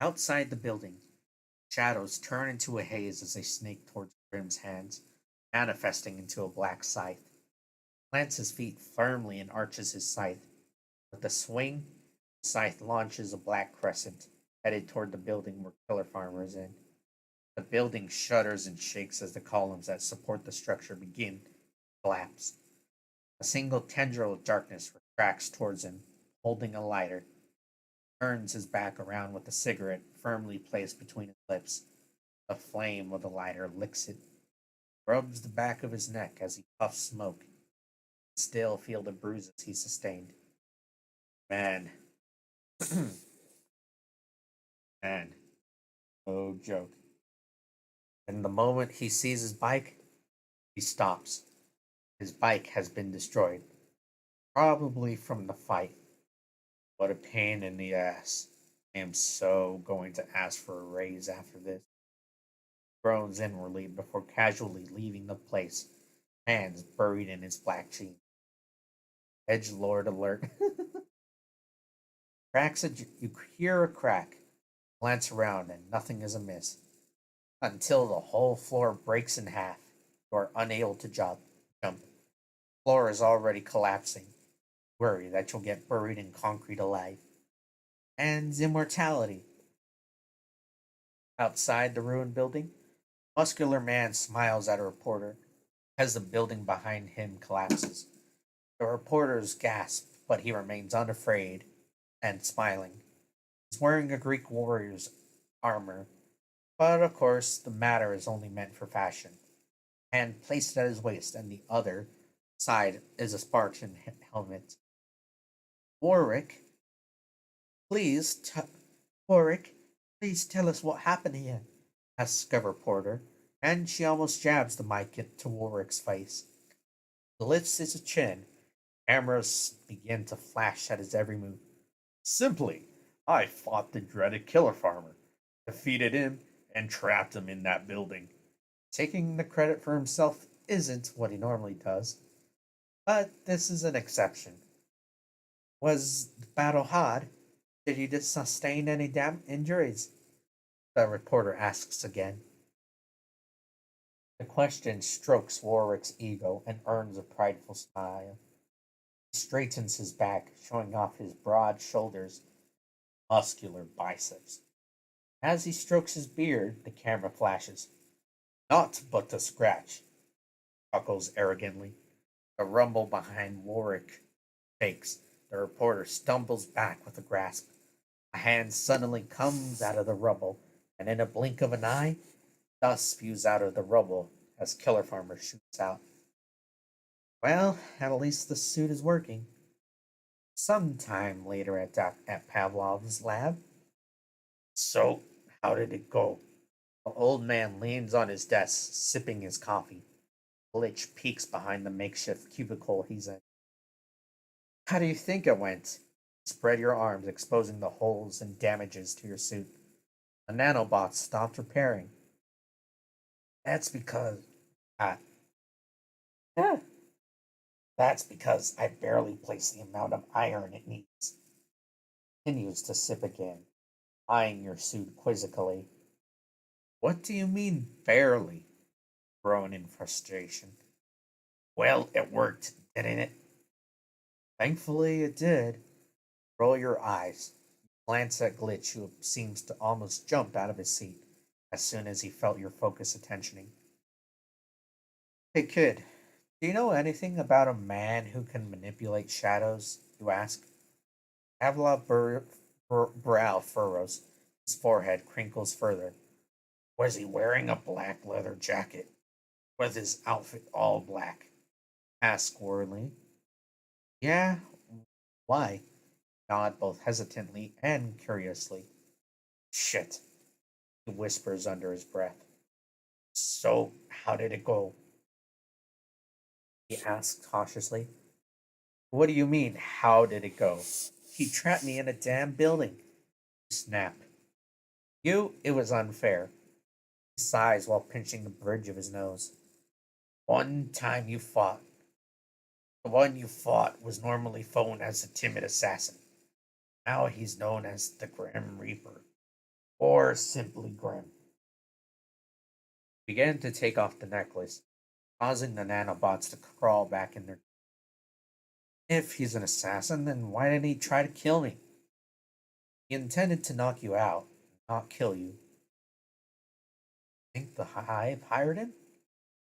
Speaker 1: outside the building, Shadows turn into a haze as they snake towards Grim's hands, manifesting into a black scythe. Plants his feet firmly and arches his scythe. With a swing, the scythe launches a black crescent, headed toward the building where Killer Farmer is in. The building shudders and shakes as the columns that support the structure begin to collapse. A single tendril of darkness retracts towards him, holding a lighter, turns his back around with a cigarette firmly placed between his lips. The flame of the lighter licks it, rubs the back of his neck as he puffs smoke, still feel the bruises he sustained. Man, man, no joke. And the moment he sees his bike, he stops. His bike has been destroyed, probably from the fight. What a pain in the ass. I am so going to ask for a raise after this. Groans inwardly before casually leaving the place, hands buried in his black jeans. Edge Lord alert. You hear a crack, glance around, and nothing is amiss. Until the whole floor breaks in half. You are unable to jump. The floor is already collapsing. Worry that you'll get buried in concrete alive. And immortality. Outside the ruined building, a muscular man smiles at a reporter as the building behind him collapses. The reporters gasp, but he remains unafraid and smiling. He's wearing a Greek warrior's armor, but of course the matter is only meant for fashion. Hand placed at his waist, and the other side is a Spartan helmet. Warwick, please, Warwick, please tell us what happened here, asks a reporter, and she almost jabs the mic to Warwick's face. He lifts his chin. Cameras begin to flash at his every move. Simply, I fought the dreaded Killer Farmer, defeated him, and trapped him in that building. Taking the credit for himself isn't what he normally does, but this is an exception. Was the battle hard? Did he sustain any injuries? The reporter asks again. The question strokes Warwick's ego and earns a prideful smile. He straightens his back, showing off his broad shoulders, muscular biceps. As he strokes his beard, the camera flashes. Not but a scratch, chuckles arrogantly. The rumble behind Warwick shakes. The reporter stumbles back with a grasp. A hand suddenly comes out of the rubble, and in a blink of an eye, dust spews out of the rubble as Killer Farmer shoots out. Well, at least the suit is working. Sometime later at Pavlov's lab. So, how did it go? The old man leans on his desk, sipping his coffee. Glitch peeks behind the makeshift cubicle he's in. How do you think it went? Spread your arms, exposing the holes and damages to your suit. The nanobots stopped repairing. That's because. Ah, yeah. That's because I barely placed the amount of iron it needs. Continues to sip again, eyeing your suit quizzically. What do you mean, barely? Groan in frustration. Well, it worked, didn't it? Thankfully, it did. Roll your eyes. Glance at Glitch, who seems to almost jump out of his seat as soon as he felt your focus attentioning. Hey, kid, do you know anything about a man who can manipulate shadows? You ask. Avila brow furrows. His forehead crinkles further. Was he wearing a black leather jacket? Was his outfit all black? Asked worriedly. Yeah, why? Nod both hesitantly and curiously. Shit, he whispers under his breath. So, how did it go? He asks cautiously. What do you mean, how did it go? He trapped me in a damn building. Snap. It was unfair. He sighs while pinching the bridge of his nose. One time you fought. The one you fought was normally known as the timid assassin. Now he's known as the Grim Reaper, or simply Grim. Began to take off the necklace, causing the nanobots to crawl back in their. If he's an assassin, then why didn't he try to kill me? He intended to knock you out, not kill you. Think the hive hired him?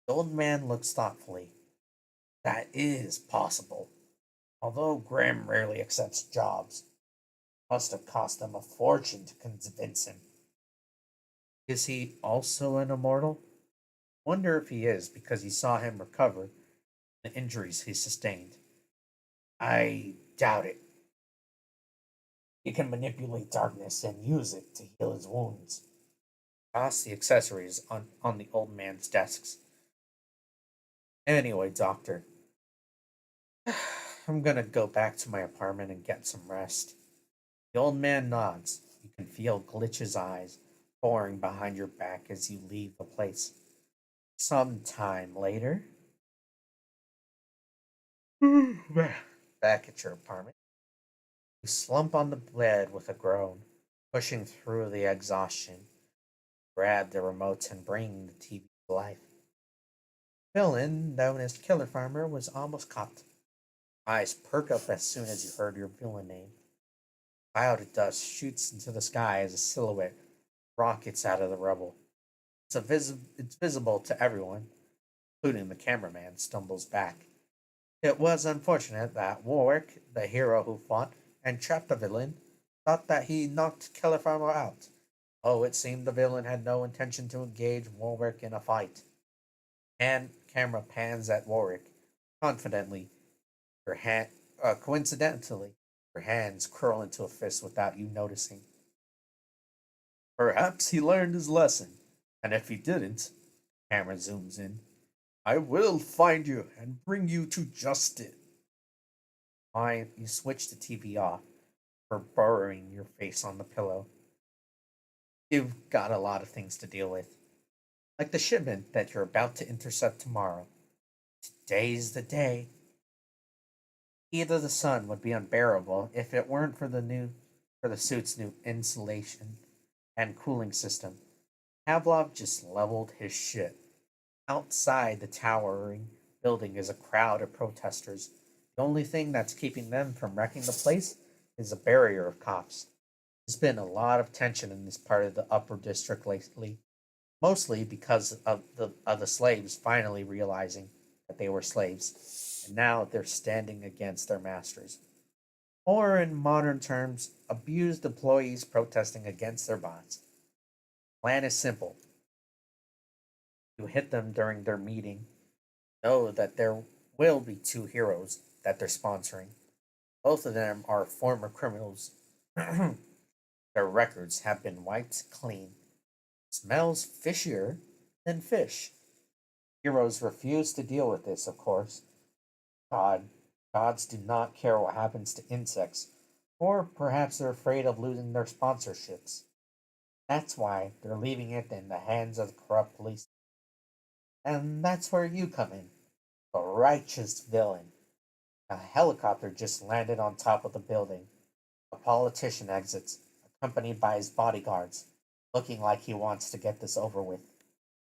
Speaker 1: The old man looks thoughtfully. That is possible. Although Graham rarely accepts jobs, must have cost them a fortune to convince him. Is he also an immortal? Wonder if he is because he saw him recover from the injuries he sustained. I doubt it. He can manipulate darkness and use it to heal his wounds. Toss the accessories on the old man's desks. Anyway, doctor, I'm gonna go back to my apartment and get some rest. The old man nods. You can feel Glitch's eyes pouring behind your back as you leave the place. Some time later, back at your apartment, you slump on the bed with a groan, pushing through the exhaustion. Grab the remote and bring the TV to life. Villain, known as Killer Farmer, was almost caught. Eyes perk up as soon as you heard your villain name. Cloud of dust shoots into the sky as a silhouette rockets out of the rubble. It's visible to everyone, including the cameraman, stumbles back. It was unfortunate that Warwick, the hero who fought and trapped the villain, thought that he knocked Killer Farmer out. Oh, it seemed the villain had no intention to engage Warwick in a fight. And camera pans at Warwick, confidently. Her hand, coincidentally, her hands curl into a fist without you noticing. Perhaps he learned his lesson, and if he didn't, camera zooms in. I will find you and bring you to justice. Why you switch the TV off for burrowing your face on the pillow. You've got a lot of things to deal with, like the shipment that you're about to intercept tomorrow. Today's the day. Heat of the sun would be unbearable if it weren't for the suit's new insulation and cooling system. Pavlov just leveled his shit. Outside the towering building is a crowd of protesters. The only thing that's keeping them from wrecking the place is a barrier of cops. There's been a lot of tension in this part of the upper district lately, mostly because of the slaves finally realizing that they were slaves, and now they're standing against their masters. Or, in modern terms, abused employees protesting against their boss. Plan is simple. You hit them during their meeting, know that there will be two heroes that they're sponsoring. Both of them are former criminals. Their records have been wiped clean. Smells fishier than fish. Heroes refuse to deal with this, of course. God, gods do not care what happens to insects, or perhaps they're afraid of losing their sponsorships. That's why they're leaving it in the hands of the corrupt police. And that's where you come in, a righteous villain. A helicopter just landed on top of the building. A politician exits, accompanied by his bodyguards, looking like he wants to get this over with.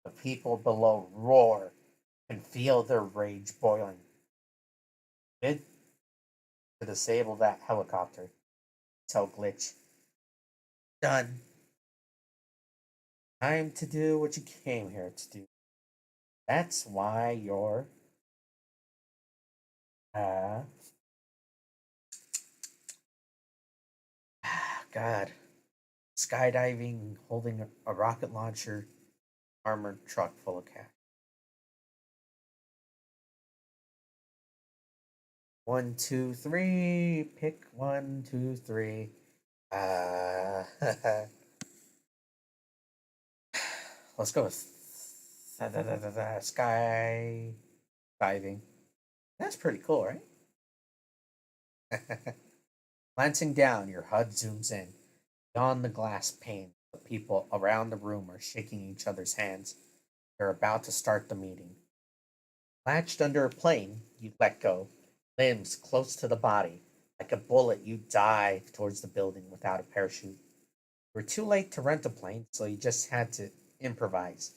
Speaker 1: The people below roar and feel their rage boiling. Bid to disable that helicopter. Tell Glitch. Done. Time to do what you came here to do. That's why you're uh God. Skydiving, holding a rocket launcher, armored truck full of cash. 1, 2, 3. Pick 1, 2, 3. Uh, let's go with sky diving. That's pretty cool, right? Glancing down, your HUD zooms in. Beyond the glass pane, the people around the room are shaking each other's hands. They're about to start the meeting. Latched under a plane, you let go, limbs close to the body. Like a bullet, you dive towards the building without a parachute. You were too late to rent a plane, so you just had to improvise.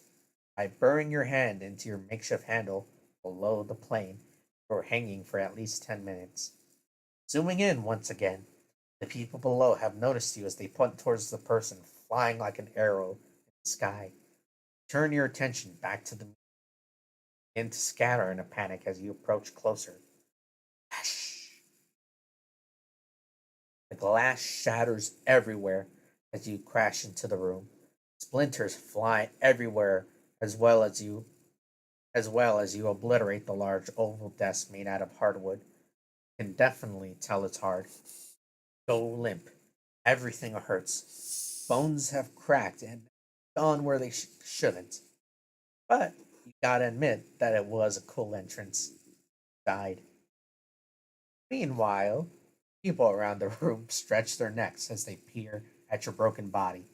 Speaker 1: by burying your hand into your makeshift handle below the plane or hanging for at least 10 minutes. Zooming in once again, the people below have noticed you as they point towards the person flying like an arrow in the sky. Turn your attention back to the begin to scatter in a panic as you approach closer. The glass shatters everywhere as you crash into the room. Splinters fly everywhere as you obliterate the large oval desk made out of hardwood. You can definitely tell it's hard. Go limp. Everything hurts. Bones have cracked and gone where they shouldn't. But you gotta admit that it was a cool entrance. Died. Meanwhile, people around the room stretch their necks as they peer at your broken body.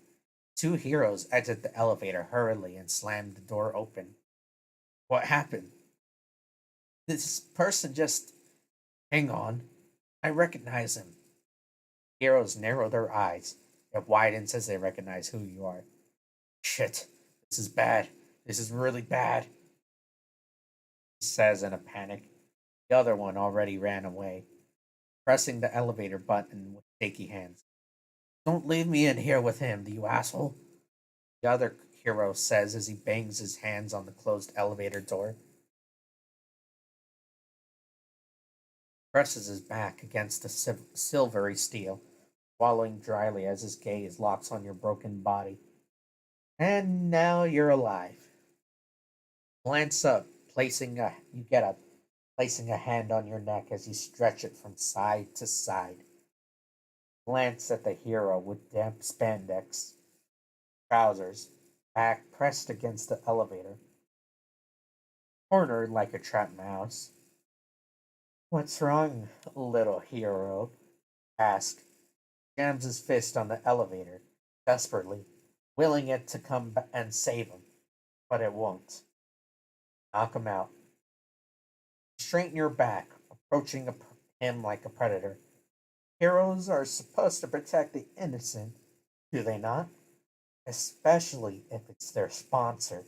Speaker 1: Two heroes exit the elevator hurriedly and slam the door open. What happened? This person just. Hang on. I recognize him. Heroes narrow their eyes. It widens as they recognize who you are. Shit. This is bad. This is really bad, he says in a panic. The other one already ran away, pressing the elevator button with shaky hands. Don't leave me in here with him, you asshole, the other hero says as he bangs his hands on the closed elevator door. Presses his back against the silvery steel, swallowing dryly as his gaze locks on your broken body. And now you're alive. Glance up, you get up, placing a hand on your neck as you stretch it from side to side. Glance at the hero with damp spandex trousers, back pressed against the elevator, cornered like a trapped mouse. What's wrong, little hero? Ask. Jams his fist on the elevator, desperately, willing it to come and save him, but it won't. Knock him out. Straighten your back, approaching him like a predator. Heroes are supposed to protect the innocent, do they not? Especially if it's their sponsor.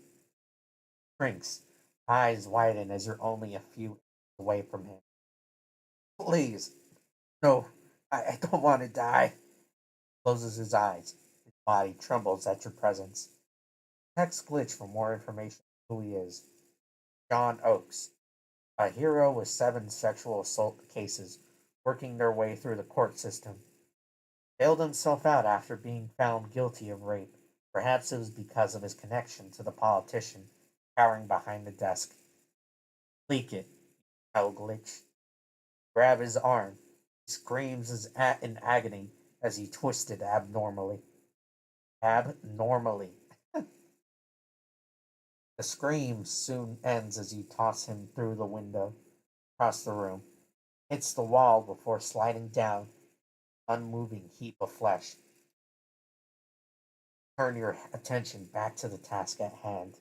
Speaker 1: Shrinks, eyes widen as you're only a few inches away from him. Please, no, I don't want to die. Closes his eyes. His body trembles at your presence. Text glitch for more information on who he is. John Oakes, a hero with 7 sexual assault cases, working their way through the court system. Bailed himself out after being found guilty of rape. Perhaps it was because of his connection to the politician cowering behind the desk. Leak it, hell glitch. Grab his arm. He screams in agony as he twisted abnormally. Abnormally. The scream soon ends as you toss him through the window across the room, hits the wall before sliding down, unmoving heap of flesh. Turn your attention back to the task at hand.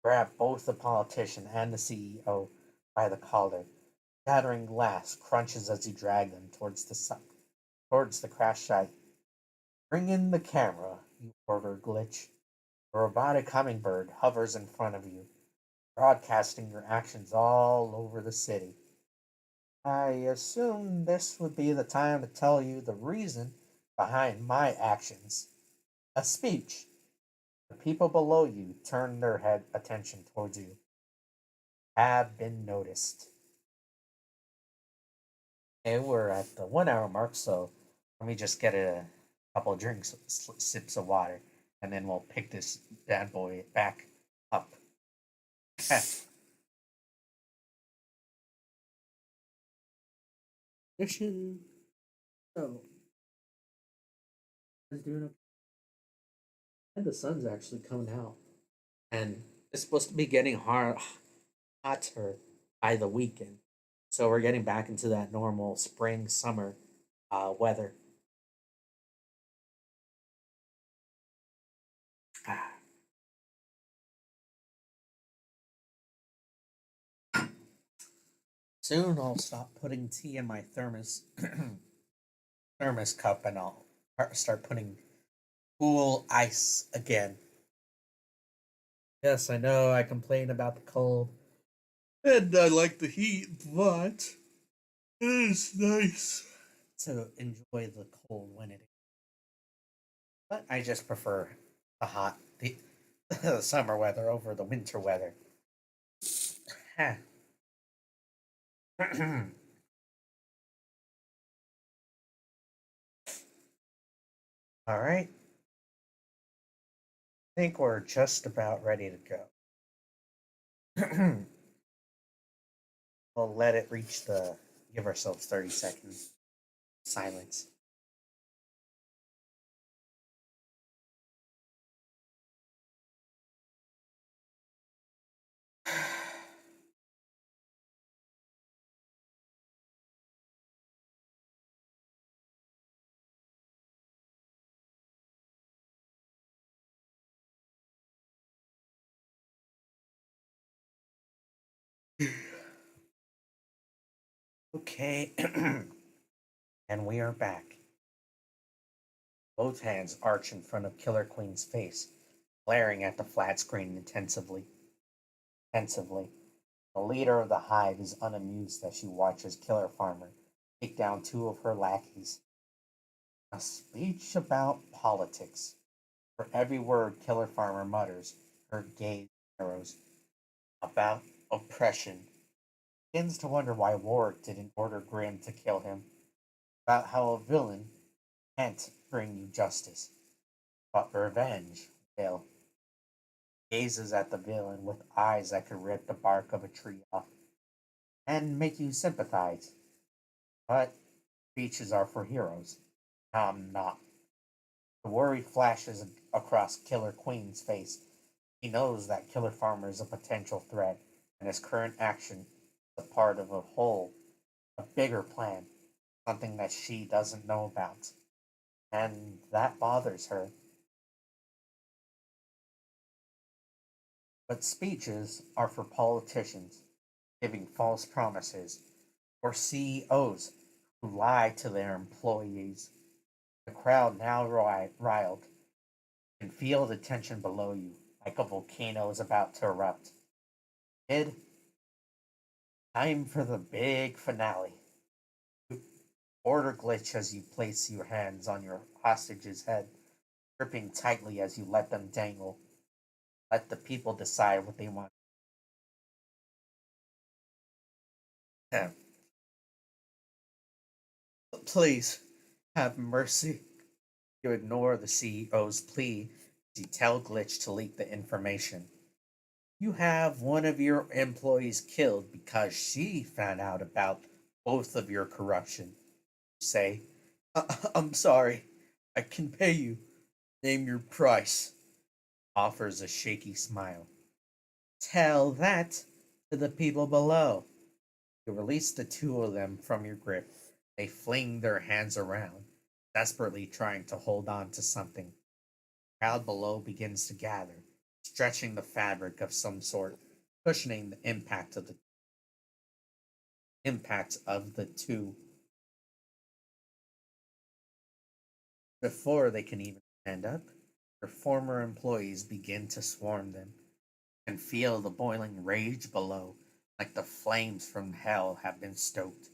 Speaker 1: Grab both the politician and the CEO by the collar. Shattering glass crunches as you drag them towards the crash site. Bring in the camera, you order glitch. A robotic hummingbird hovers in front of you, broadcasting your actions all over the city. I assume this would be the time to tell you the reason behind my actions. A speech. The people below you turn their head attention towards you. Have been noticed. Okay, we're at the 1 hour mark, so let me just get a couple of drinks, sips of water, and then we'll pick this bad boy back up. Mission. So, I was doing okay. And the sun's actually coming out, and it's supposed to be getting hotter by the weekend. So we're getting back into that normal spring summer weather. Soon I'll stop putting tea in my thermos cup, and I'll start putting cool ice again. Yes, I know I complain about the cold. And I like the heat, but it is nice to enjoy the cold when it is. But I just prefer the summer weather over the winter weather. All right, I think we're just about ready to go. We'll let it reach the. Give ourselves 30 seconds silence. Okay, and we are back. Both hands arch in front of Killer Queen's face, glaring at the flat screen intensively. Pensively, the leader of the hive is unamused as she watches Killer Farmer take down two of her lackeys. A speech about politics. For every word Killer Farmer mutters, her gaze narrows. About oppression. Begins to wonder why Warwick didn't order Grim to kill him. About how a villain can't bring you justice. But revenge will. Gazes at the villain with eyes that could rip the bark of a tree off and make you sympathize. But speeches are for heroes. I'm not. The worry flashes across Killer Queen's face. He knows that Killer Farmer is a potential threat, and his current action is a part of a whole, a bigger plan, something that she doesn't know about. And that bothers her. But speeches are for politicians, giving false promises, or CEOs who lie to their employees. The crowd now riled can feel the tension below you, like a volcano is about to erupt. Kid, time for the big finale. Order glitch as you place your hands on your hostage's head, gripping tightly as you let them dangle. Let the people decide what they want. Please, have mercy. You ignore the CEO's plea as you tell Glitch to leak the information. You have one of your employees killed because she found out about both of your corruption. You say, I'm sorry. I can pay you. Name your price. Offers a shaky smile. Tell that to the people below. You release the two of them from your grip. They fling their hands around, desperately trying to hold on to something. The crowd below begins to gather, stretching the fabric of some sort, cushioning the impact of the two. Before they can even stand up, their former employees begin to swarm them and feel the boiling rage below, like the flames from hell have been stoked.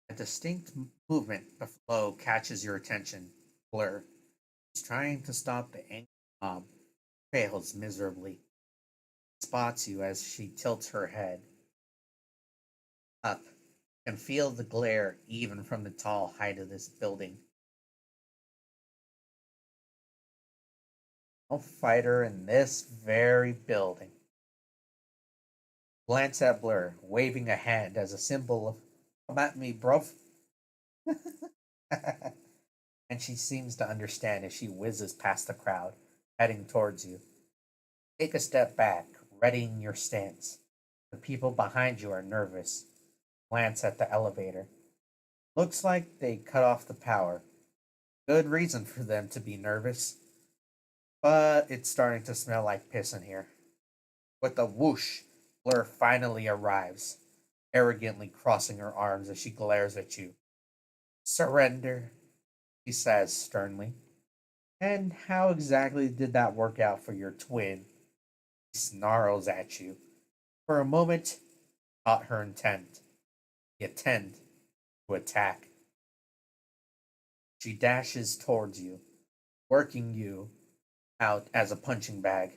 Speaker 1: A distinct movement below catches your attention. Blur is trying to stop the angry mob, fails miserably. Spots you as she tilts her head up and feel the glare even from the tall height of this building. No fighter in this very building. Glance at Blur, waving a hand as a symbol of come at me, bruv. And she seems to understand as she whizzes past the crowd, heading towards you. Take a step back, readying your stance. The people behind you are nervous. Glance at the elevator. Looks like they cut off the power. Good reason for them to be nervous. But it's starting to smell like piss in here. With a whoosh, Blur finally arrives, arrogantly crossing her arms as she glares at you. Surrender, he says sternly. And how exactly did that work out for your twin? She snarls at you. For a moment, not her intent. The intent to attack. She dashes towards you, working you out as a punching bag.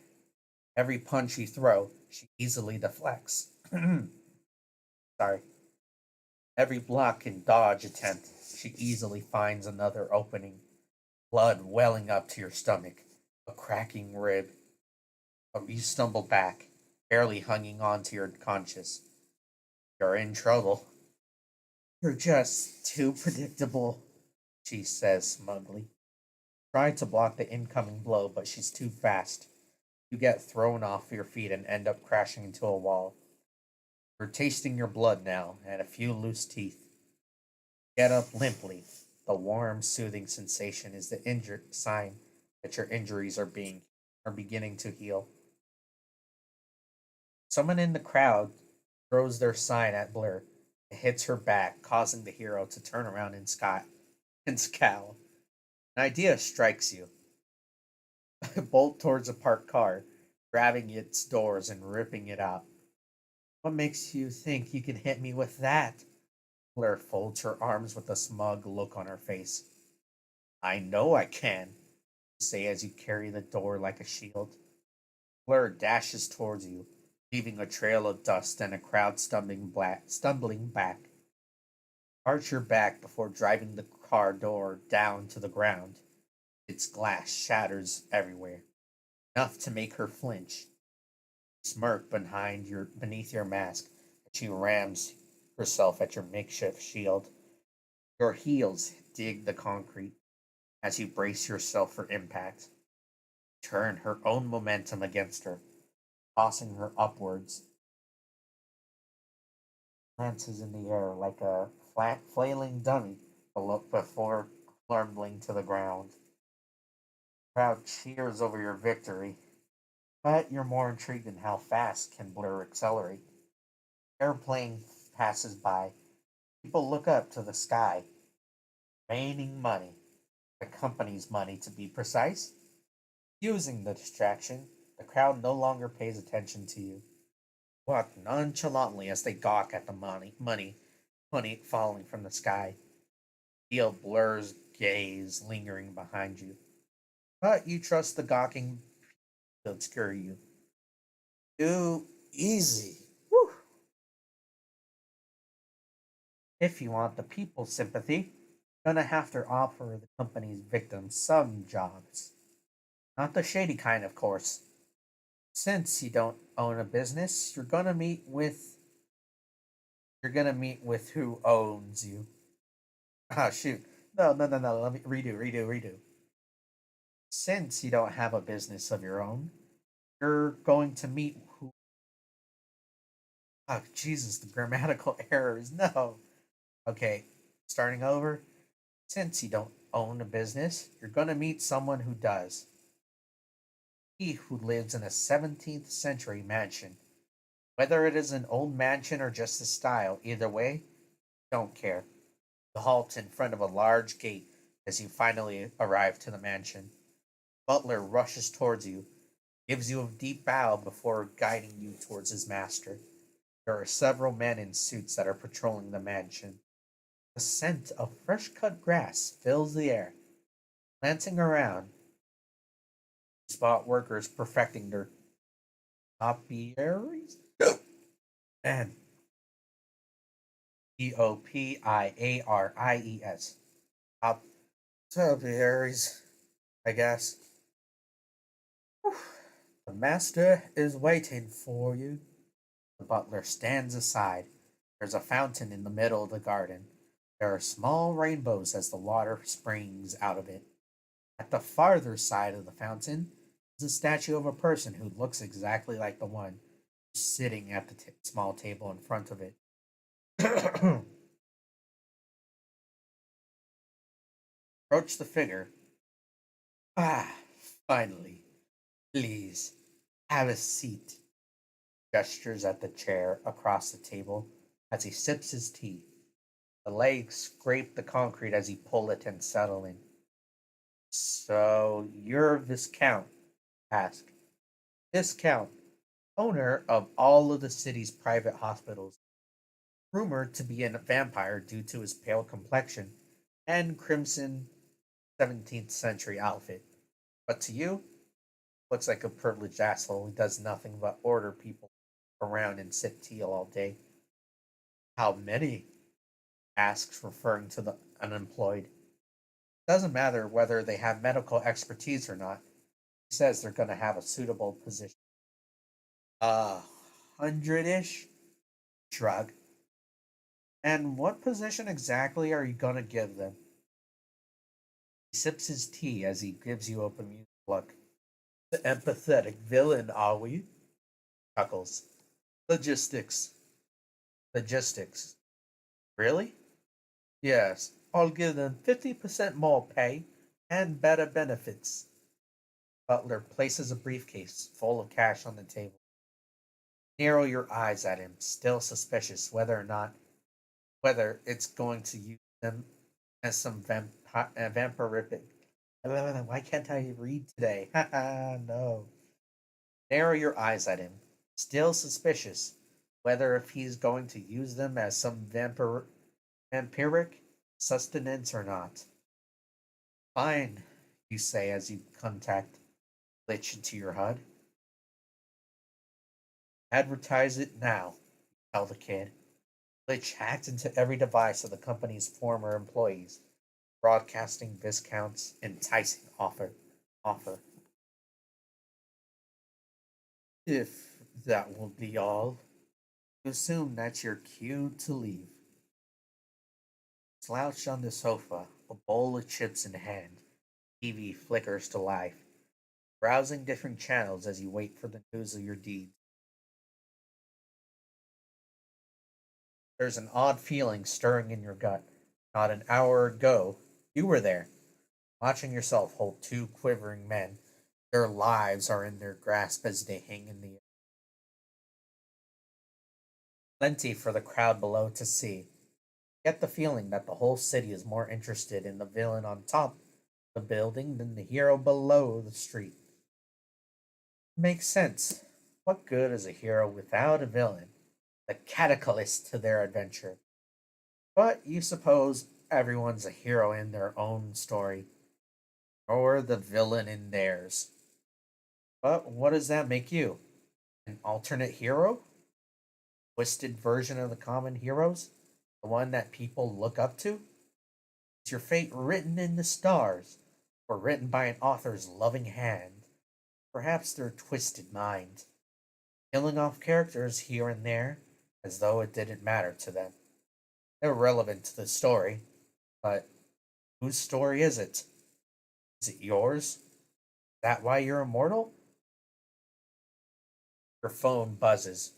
Speaker 1: Every punch you throw, she easily deflects. Sorry. Every block and dodge attempt, she easily finds another opening. Blood welling up to your stomach, a cracking rib. You stumble back, barely hanging on to your conscience. You're in trouble. You're just too predictable, she says smugly. Try to block the incoming blow, but she's too fast. You get thrown off your feet and end up crashing into a wall. You're tasting your blood now and a few loose teeth. Get up limply. The warm, soothing sensation is the injured sign that your injuries are beginning to heal. Someone in the crowd throws their sign at Blair. It hits her back, causing the hero to turn around and scowl. An idea strikes you. Bolt towards a parked car, grabbing its doors and ripping it out. What makes you think you can hit me with that? Blair folds her arms with a smug look on her face. I know I can, you say as you carry the door like a shield. Blair dashes towards you, leaving a trail of dust and a crowd stumbling back. Arch your back before driving the car door down to the ground. Its glass shatters everywhere, enough to make her flinch. Smirk beneath your mask as she rams herself at your makeshift shield. Your heels dig the concrete as you brace yourself for impact. Turn her own momentum against her, tossing her upwards. Glances in the air like a flat flailing dummy before plumbing to the ground. The crowd cheers over your victory, but you're more intrigued in how fast can Blur accelerate. Airplane passes by. People look up to the sky, raining money, the company's money to be precise. Using the distraction, the crowd no longer pays attention to you. Walk nonchalantly as they gawk at the money falling from the sky. Feel Blur's gaze lingering behind you, but you trust the gawking to obscure you. Too easy. Whew. If you want the people's sympathy, you're gonna have to offer the company's victims some jobs. Not the shady kind, of course. Since you don't own a business, you're gonna meet with who owns you. Ah, shoot. No, no, no, no. Let me redo. Since you don't have a business of your own, you're going to meet who. Oh, Jesus, the grammatical errors. No. Okay, starting over. Since you don't own a business, you're going to meet someone who does. He who lives in a 17th century mansion. Whether it is an old mansion or just a style, either way, don't care. You halt in front of a large gate as you finally arrive to the mansion. Butler rushes towards you, gives you a deep bow before guiding you towards his master. There are several men in suits that are patrolling the mansion. The scent of fresh cut grass fills the air. Glancing around, you spot workers perfecting their topiaries and Topiaries. Top topiaries, I guess. Whew. The master is waiting for you. The butler stands aside. There's a fountain in the middle of the garden. There are small rainbows as the water springs out of it. At the farther side of the fountain is a statue of a person who looks exactly like the one sitting at the small table in front of it. Approach the figure. Ah, finally. Please, have a seat. Gestures at the chair across the table as he sips his tea. The legs scrape the concrete as he pull it and settle in. So you're Viscount? Ask. Viscount.
Speaker 2: owner of all of the city's private hospitals, rumored to be a vampire due to his pale complexion and crimson 17th century outfit. But to you, looks like a privileged asshole who does nothing but order people around and sip tea all day. How many? Asks, referring to the unemployed. Doesn't matter whether they have medical expertise or not. He says they're going to have a suitable position. 100-ish? Shrug. And what position exactly are you going to give them? He sips his tea as he gives you a bemused look. The empathetic villain, are we? Chuckles. Logistics. Logistics. Really? Yes, I'll give them 50% more pay and better benefits. Butler places a briefcase full of cash on the table. Narrow your eyes at him, still suspicious whether it's going to use them as some vampiric. Why can't I read today? Haha, no. Narrow your eyes at him, still suspicious whether if he's going to use them as some vampiric sustenance or not. Fine, you say as you contact Glitch into your HUD. Advertise it now, tell the kid. Glitch hacked into every device of the company's former employees, broadcasting discounts, enticing offer. If that will be all, assume that's your cue to leave. Slouched on the sofa, a bowl of chips in hand, TV flickers to life, browsing different channels as you wait for the news of your deeds. There's an odd feeling stirring in your gut. Not an hour ago, you were there, watching yourself hold two quivering men. Their lives are in their grasp as they hang in the air. Plenty for the crowd below to see. Get the feeling that the whole city is more interested in the villain on top of the building than the hero below the street. Makes sense. What good is a hero without a villain? The catalyst to their adventure. But you suppose everyone's a hero in their own story, or the villain in theirs. But what does that make you? An alternate hero? Twisted version of the common heroes? The one that people look up to? Is your fate written in the stars, or written by an author's loving hand? Perhaps their twisted mind, killing off characters here and there as though it didn't matter to them. They're relevant to the story, but whose story is it? Is it yours? Is that why you're immortal? Your phone buzzes,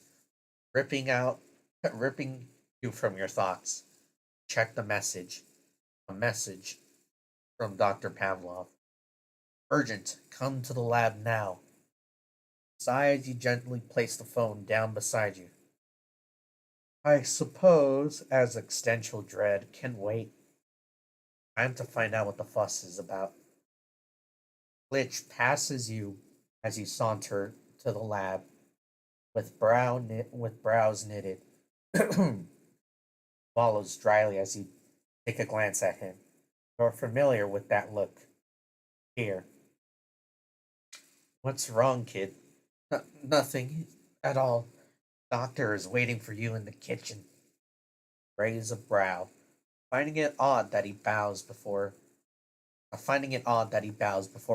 Speaker 2: ripping out ripping you from your thoughts. Check the message. A message from Dr. Pavlov. Urgent, come to the lab now. Sighs, you gently place the phone down beside you. I suppose, as existential dread can wait. Time to find out what the fuss is about. Glitch passes you as you saunter to the lab, with brows knitted. Follows dryly as you take a glance at him. You're familiar with that look. Here. What's wrong, kid? Nothing at all. Doctor is waiting for you in the kitchen. Raise a brow, finding it odd that he bows before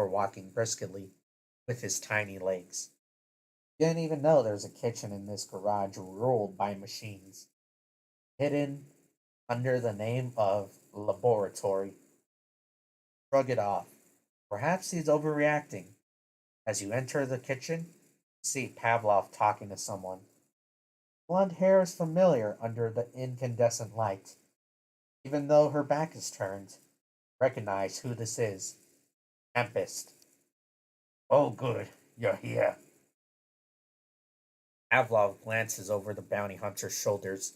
Speaker 2: walking briskly with his tiny legs. Didn't even know there's a kitchen in this garage ruled by machines, hidden under the name of laboratory. Shrug it off. Perhaps he's overreacting. As you enter the kitchen, you see Pavlov talking to someone. Blonde hair is familiar under the incandescent light. Even though her back is turned, recognize who this is. Tempest. Oh, good, you're here. Pavlov glances over the bounty hunter's shoulders.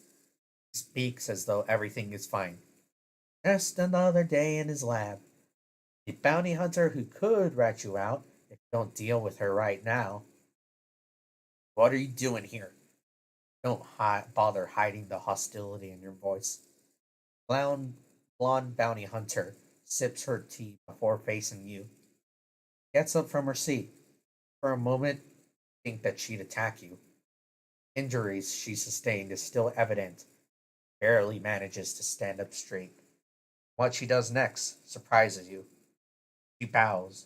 Speaker 2: He speaks as though everything is fine. Just another day in his lab. The bounty hunter who could rat you out if you don't deal with her right now. What are you doing here? Don't bother hiding the hostility in your voice. Blonde, blonde bounty hunter sips her tea before facing you. Gets up from her seat. For a moment, think that she'd attack you. Injuries she sustained is still evident. Barely manages to stand up straight. What she does next surprises you. She bows.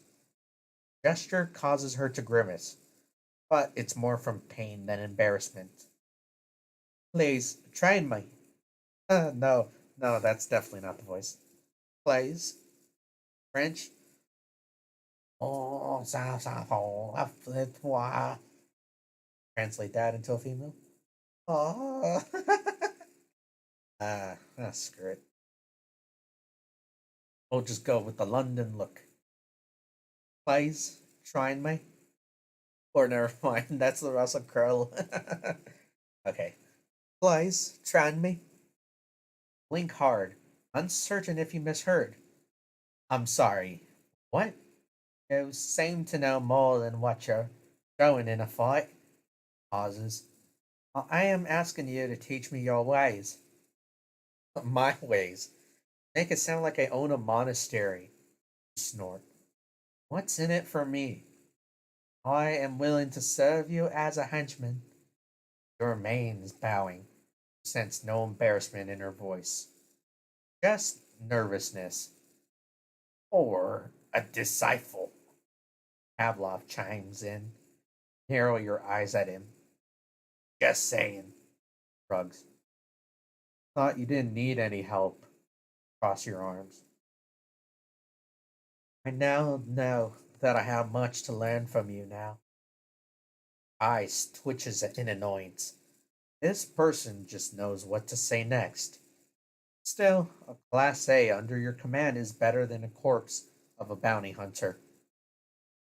Speaker 2: Gesture causes her to grimace, but it's more from pain than embarrassment. Please, train me. No, no, that's definitely not the voice. Please. French. Oh, translate that into a female. Oh. Screw it. We'll just go with the London look. Please, train me. Or never mind, that's the Russell Crowe. Okay. Please, train me. Blink hard, uncertain if you misheard. I'm sorry. What? You seem to know more than what you're showing in a fight. Pauses. I am asking you to teach me your ways. My ways. Make it sound like I own a monastery. Snort. What's in it for me? I am willing to serve you as a henchman. She remains bowing. Sense no embarrassment in her voice. Just nervousness. Or a disciple. Pavlov chimes in. Narrow your eyes at him. Just saying. Shrugs. Thought you didn't need any help. Cross your arms. I now know that I have much to learn from you now. Eyes twitches in annoyance. This person just knows what to say next. Still, a Class A under your command is better than a corpse of a bounty hunter.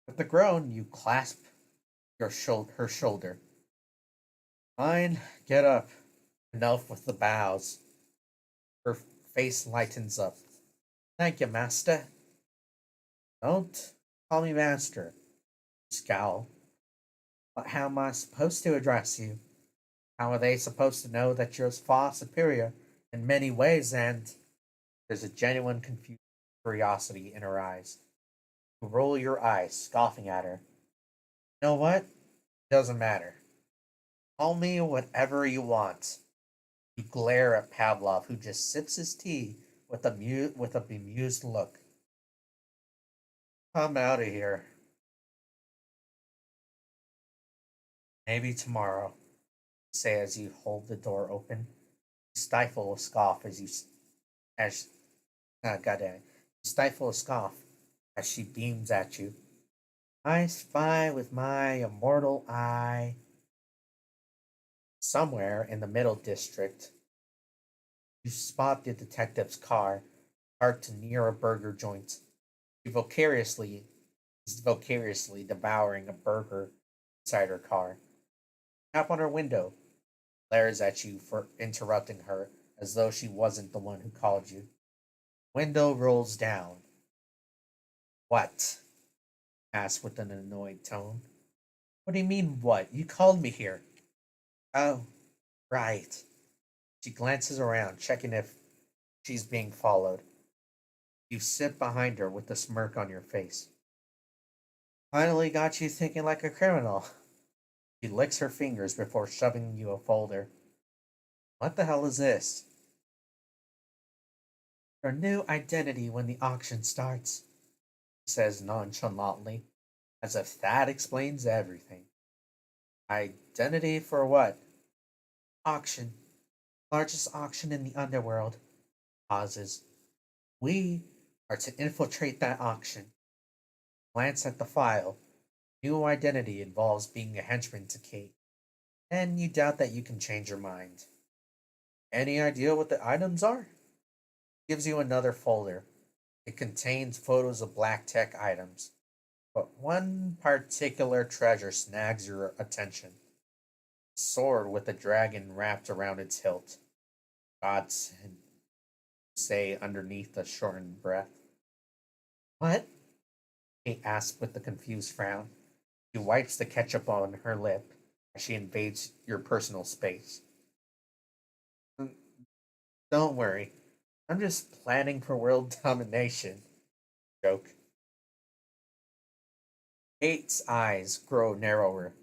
Speaker 2: With a groan, you clasp her shoulder. Fine, get up. Enough with the bows. Her face lightens up. Thank you, master. Don't call me master. Scowl. But how am I supposed to address you? How are they supposed to know that you're far superior in many ways? And there's a genuine confused curiosity in her eyes. You roll your eyes, scoffing at her. You know what? Doesn't matter. Call me whatever you want. You glare at Pavlov, who just sips his tea with a bemused look. I'm out of here. Maybe tomorrow, say as you hold the door open. You stifle a scoff as goddamn. You stifle a scoff as she beams at you. I spy with my immortal eye. Somewhere in the middle district, you spot the detective's car parked near a burger joint. He is vicariously devouring a burger inside her car. Tap on her window, glares at you for interrupting her as though she wasn't the one who called you. Window rolls down. What? Asks with an annoyed tone. What do you mean, what? You called me here. Oh, right. She glances around, checking if she's being followed. You sit behind her with a smirk on your face. Finally got you thinking like a criminal. She licks her fingers before shoving you a folder. What the hell is this? Your new identity when the auction starts, he says nonchalantly, as if that explains everything. Identity for what? Auction. Largest auction in the underworld. Pauses. We are to infiltrate that auction. Glance at the file. New identity involves being a henchman to Kate, and you doubt that you can change your mind. Any idea what the items are? Gives you another folder. It contains photos of black tech items, but one particular treasure snags your attention. A sword with a dragon wrapped around its hilt. Godsend, say underneath a shortened breath. What? Kate asks with a confused frown. She wipes the ketchup on her lip as she invades your personal space. "Mm, don't worry, I'm just planning for world domination." Joke. Kate's eyes grow narrower.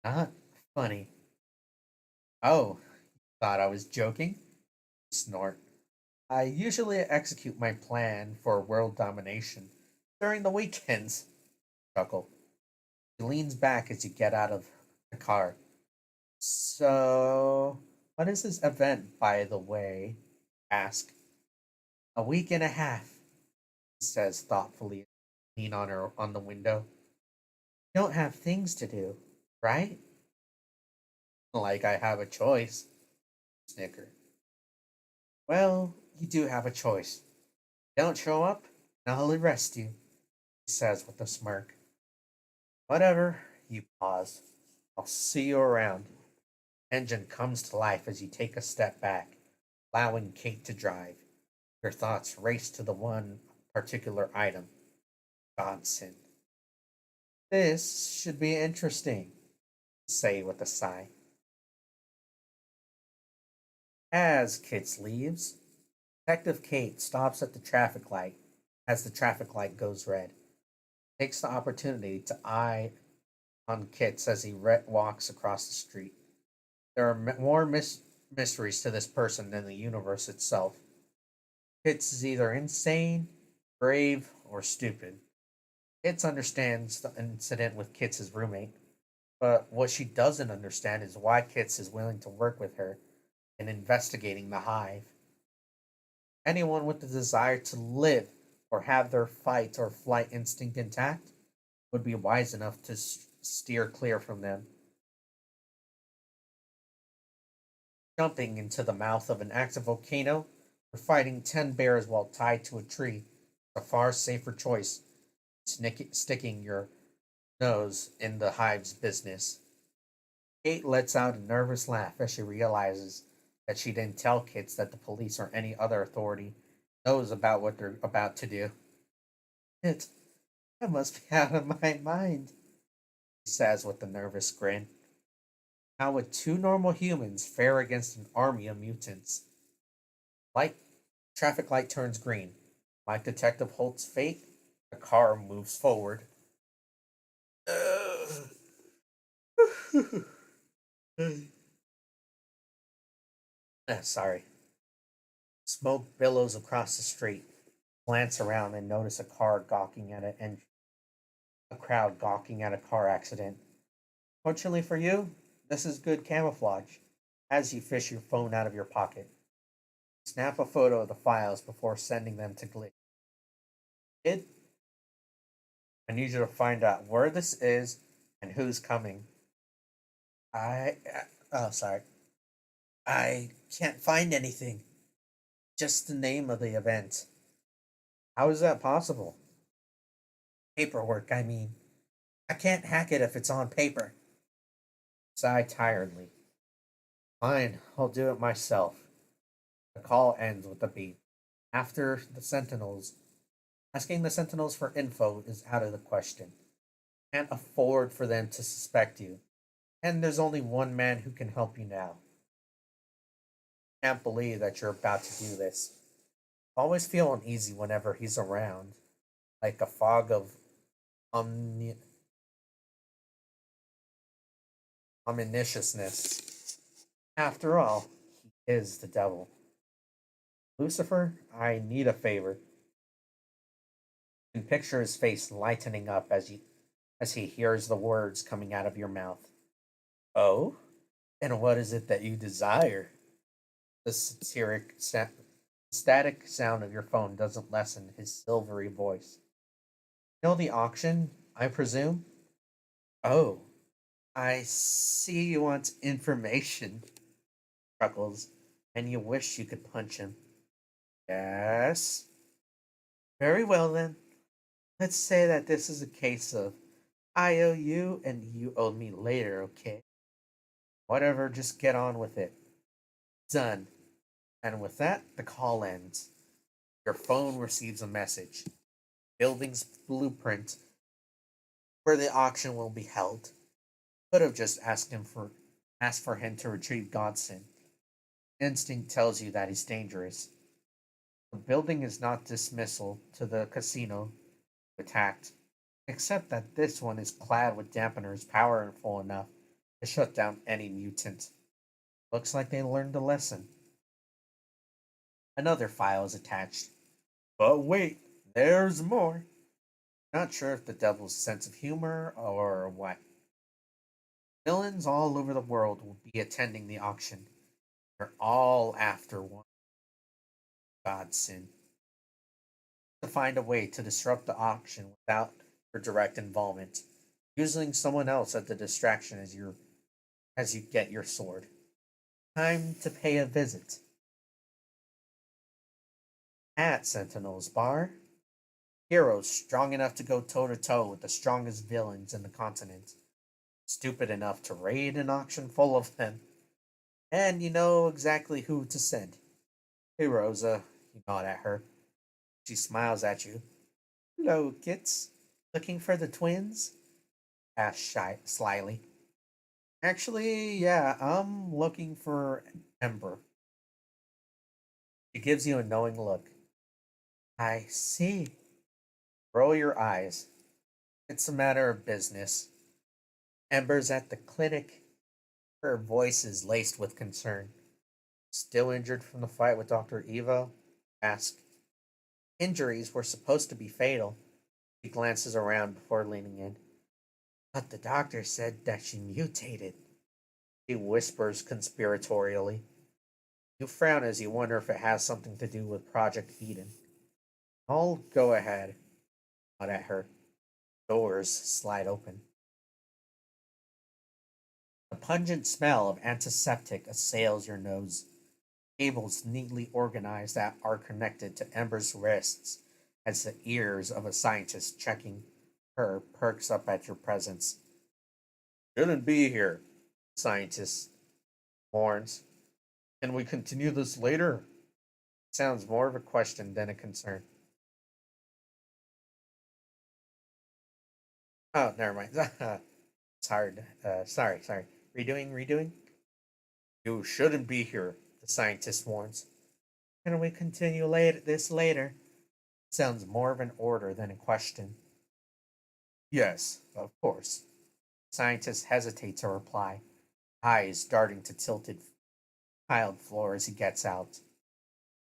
Speaker 2: Not funny. Oh, thought I was joking? Snort. I usually execute my plan for world domination during the weekends. Chuckle. He leans back as you get out of the car. So, what is this event, by the way? Ask. A week and a half, he says thoughtfully, lean on the window. You don't have things to do, right? Like I have a choice. Snicker. Well, you do have a choice. Don't show up, and I'll arrest you, he says with a smirk. Whatever, you pause. I'll see you around. Engine comes to life as you take a step back, allowing Kate to drive. Your thoughts race to the one particular item. Godsend. This should be interesting, say with a sigh. As Kit leaves, Detective Kate stops at the traffic light as the traffic light goes red. Takes the opportunity to eye on Kits as he walks across the street. There are more mysteries to this person than the universe itself. Kits is either insane, brave, or stupid. Kits understands the incident with Kits' roommate, but what she doesn't understand is why Kits is willing to work with her in investigating the hive. Anyone with the desire to live or have their fight or flight instinct intact would be wise enough to steer clear from them. Jumping into the mouth of an active volcano or fighting 10 bears while tied to a tree is a far safer choice than sticking your nose in the hive's business. Kate lets out a nervous laugh as she realizes that she didn't tell kids that the police or any other authority knows about what they're about to do. It, I must be out of my mind, she says with a nervous grin. How would two normal humans fare against an army of mutants? Light traffic light turns green. Like Detective Holt's fate, the car moves forward. Sorry. Smoke billows across the street. Glance around and notice a crowd gawking at a car accident. Fortunately for you, this is good camouflage. As you fish your phone out of your pocket, snap a photo of the files before sending them to Glitch. Kid, I need you to find out where this is and who's coming. Oh, sorry. I can't find anything. Just the name of the event. How is that possible? Paperwork, I mean. I can't hack it if it's on paper. Sigh tiredly. Fine, I'll do it myself. The call ends with a beep. After the Sentinels, asking the Sentinels for info is out of the question. Can't afford for them to suspect you. And there's only one man who can help you now. Can't believe that you're about to do this. Always feel uneasy whenever he's around, like a fog of omni- ominiousness. After all, he is the devil. Lucifer, I need a favor. You can picture his face lightening up as he hears the words coming out of your mouth. Oh? And what is it that you desire? The static sound of your phone doesn't lessen his silvery voice. You know the auction, I presume? Oh, I see you want information, chuckles, and you wish you could punch him. Yes? Very well then. Let's say that this is a case of I owe you and you owe me later, okay? Whatever, just get on with it. Done. And with that, the call ends. Your phone receives a message. Building's blueprint where the auction will be held. Could have just asked for him to retrieve Godson. Instinct tells you that he's dangerous. The building is not dismissal to the casino attacked, except that this one is clad with dampeners powerful enough to shut down any mutant. Looks like they learned a lesson. Another file is attached. But wait, there's more. Not sure if the devil's sense of humor or what. Villains all over the world will be attending the auction. They're all after one Godson. To find a way to disrupt the auction without your direct involvement, using someone else as the distraction as you get your sword. Time to pay a visit. At Sentinel's Bar, heroes strong enough to go toe to toe with the strongest villains in the continent. Stupid enough to raid an auction full of them. And you know exactly who to send. Hey, Rosa, you nod at her. She smiles at you. Hello, kits. Looking for the twins? Asked slyly. Actually, yeah, I'm looking for Ember. She gives you a knowing look. I see. Roll your eyes. It's a matter of business. Ember's at the clinic. Her voice is laced with concern. Still injured from the fight with Dr. Evo? Ask. Injuries were supposed to be fatal. She glances around before leaning in. But the doctor said that she mutated. She whispers conspiratorially. You frown as you wonder if it has something to do with Project Eden. I'll go ahead. Nod at her. Doors slide open. The pungent smell of antiseptic assails your nose. Cables neatly organized that are connected to Ember's wrists as the ears of a scientist checking her perks up at your presence. Shouldn't be here, scientist warns. Can we continue this later? Sounds more of a question than a concern. Oh, never mind. It's hard. Sorry. Redoing? You shouldn't be here, the scientist warns. Can we continue this later? Sounds more of an order than a question. Yes, of course. Scientist hesitates to reply, eyes darting to tilted tiled floor as he gets out.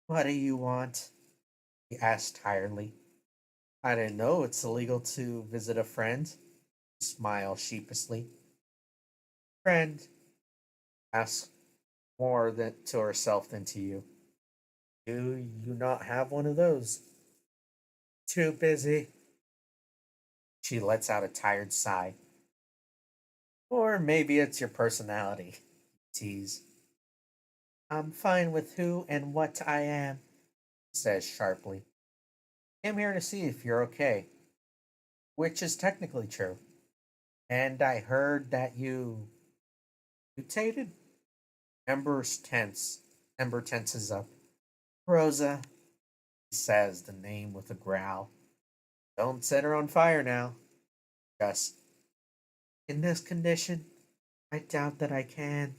Speaker 2: What do you want? He asks tiredly. I didn't know it's illegal to visit a friend. She smiles sheepishly. Friend asks more to herself than to you. Do you not have one of those? Too busy. She lets out a tired sigh. Or maybe it's your personality. Tease. I'm fine with who and what I am, says sharply. I'm here to see if you're okay. Which is technically true. And I heard that you mutated? Ember tenses up. Rosa, he says the name with a growl. Don't set her on fire now. Just in this condition, I doubt that I can.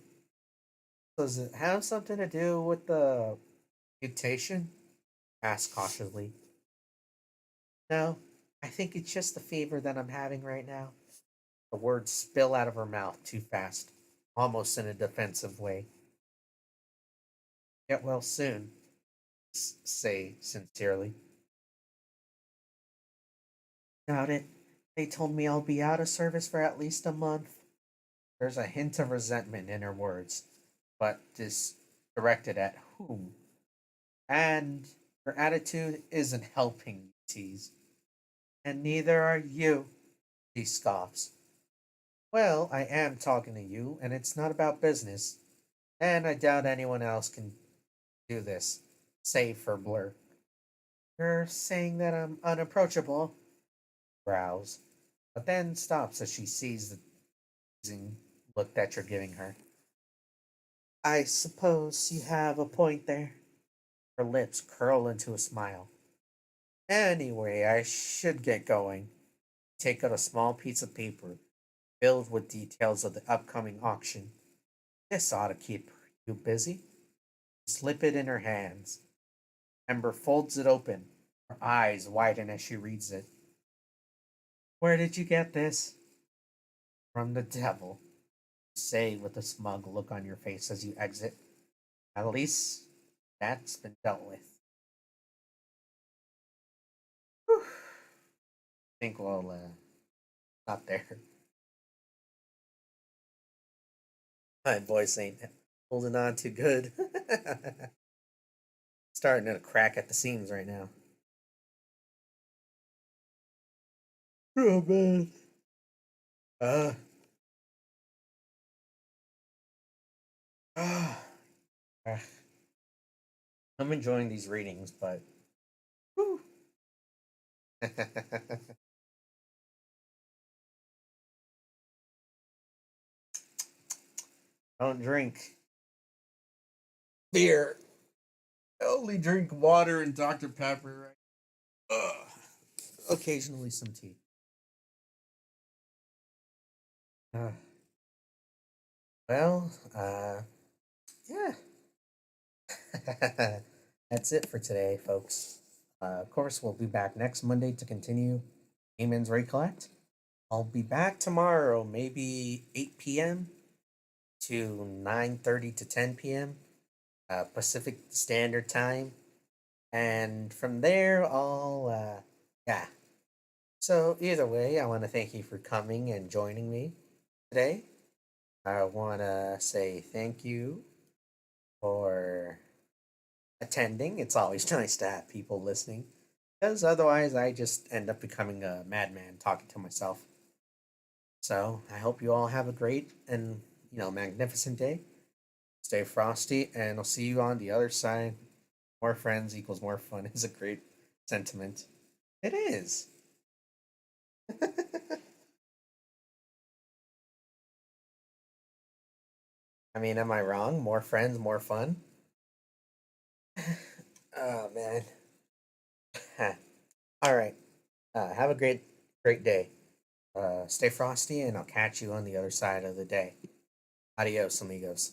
Speaker 2: Does it have something to do with the mutation? Asked cautiously. No, I think it's just the fever that I'm having right now. The words spill out of her mouth too fast, almost in a defensive way. Get well soon, say sincerely. Doubt it. They told me I'll be out of service for at least a month. There's a hint of resentment in her words, but this directed at whom? And her attitude isn't helping, tease. And neither are you, he scoffs. Well, I am talking to you, and it's not about business. And I doubt anyone else can do this, save for Blur. You're saying that I'm unapproachable? Growls, but then stops as she sees the teasing look that you're giving her. I suppose you have a point there. Her lips curl into a smile. Anyway, I should get going. Take out a small piece of paper, filled with details of the upcoming auction. This ought to keep you busy. Slip it in her hands. Ember folds it open. Her eyes widen as she reads it. Where did you get this? From the devil. Say with a smug look on your face as you exit. At least that's been dealt with. Whew. I think we'll stop there. My voice ain't holding on too good. Starting to crack at the seams right now. Oh man. Uh, uh, I'm enjoying these readings, but whew. Don't drink beer. I only drink water and Dr. Pepper. Ugh. Occasionally some tea. Uh, well, yeah. That's it for today, folks. Of course, we'll be back next Monday to continue Eamon's Recollect. I'll be back tomorrow, maybe 8 p.m. to 9:30 to 10 p.m. Pacific Standard Time. And from there, yeah. So, either way, I want to thank you for coming and joining me today. I want to say thank you for attending. It's always nice to have people listening because otherwise I just end up becoming a madman talking to myself. So I hope you all have a great and magnificent day. Stay frosty, and I'll see you on the other side. More friends equals more fun is a great sentiment. It is. I mean, am I wrong? More friends, more fun. Oh man. All right. Have a great day. Stay frosty, and I'll catch you on the other side of the day. Adios, amigos.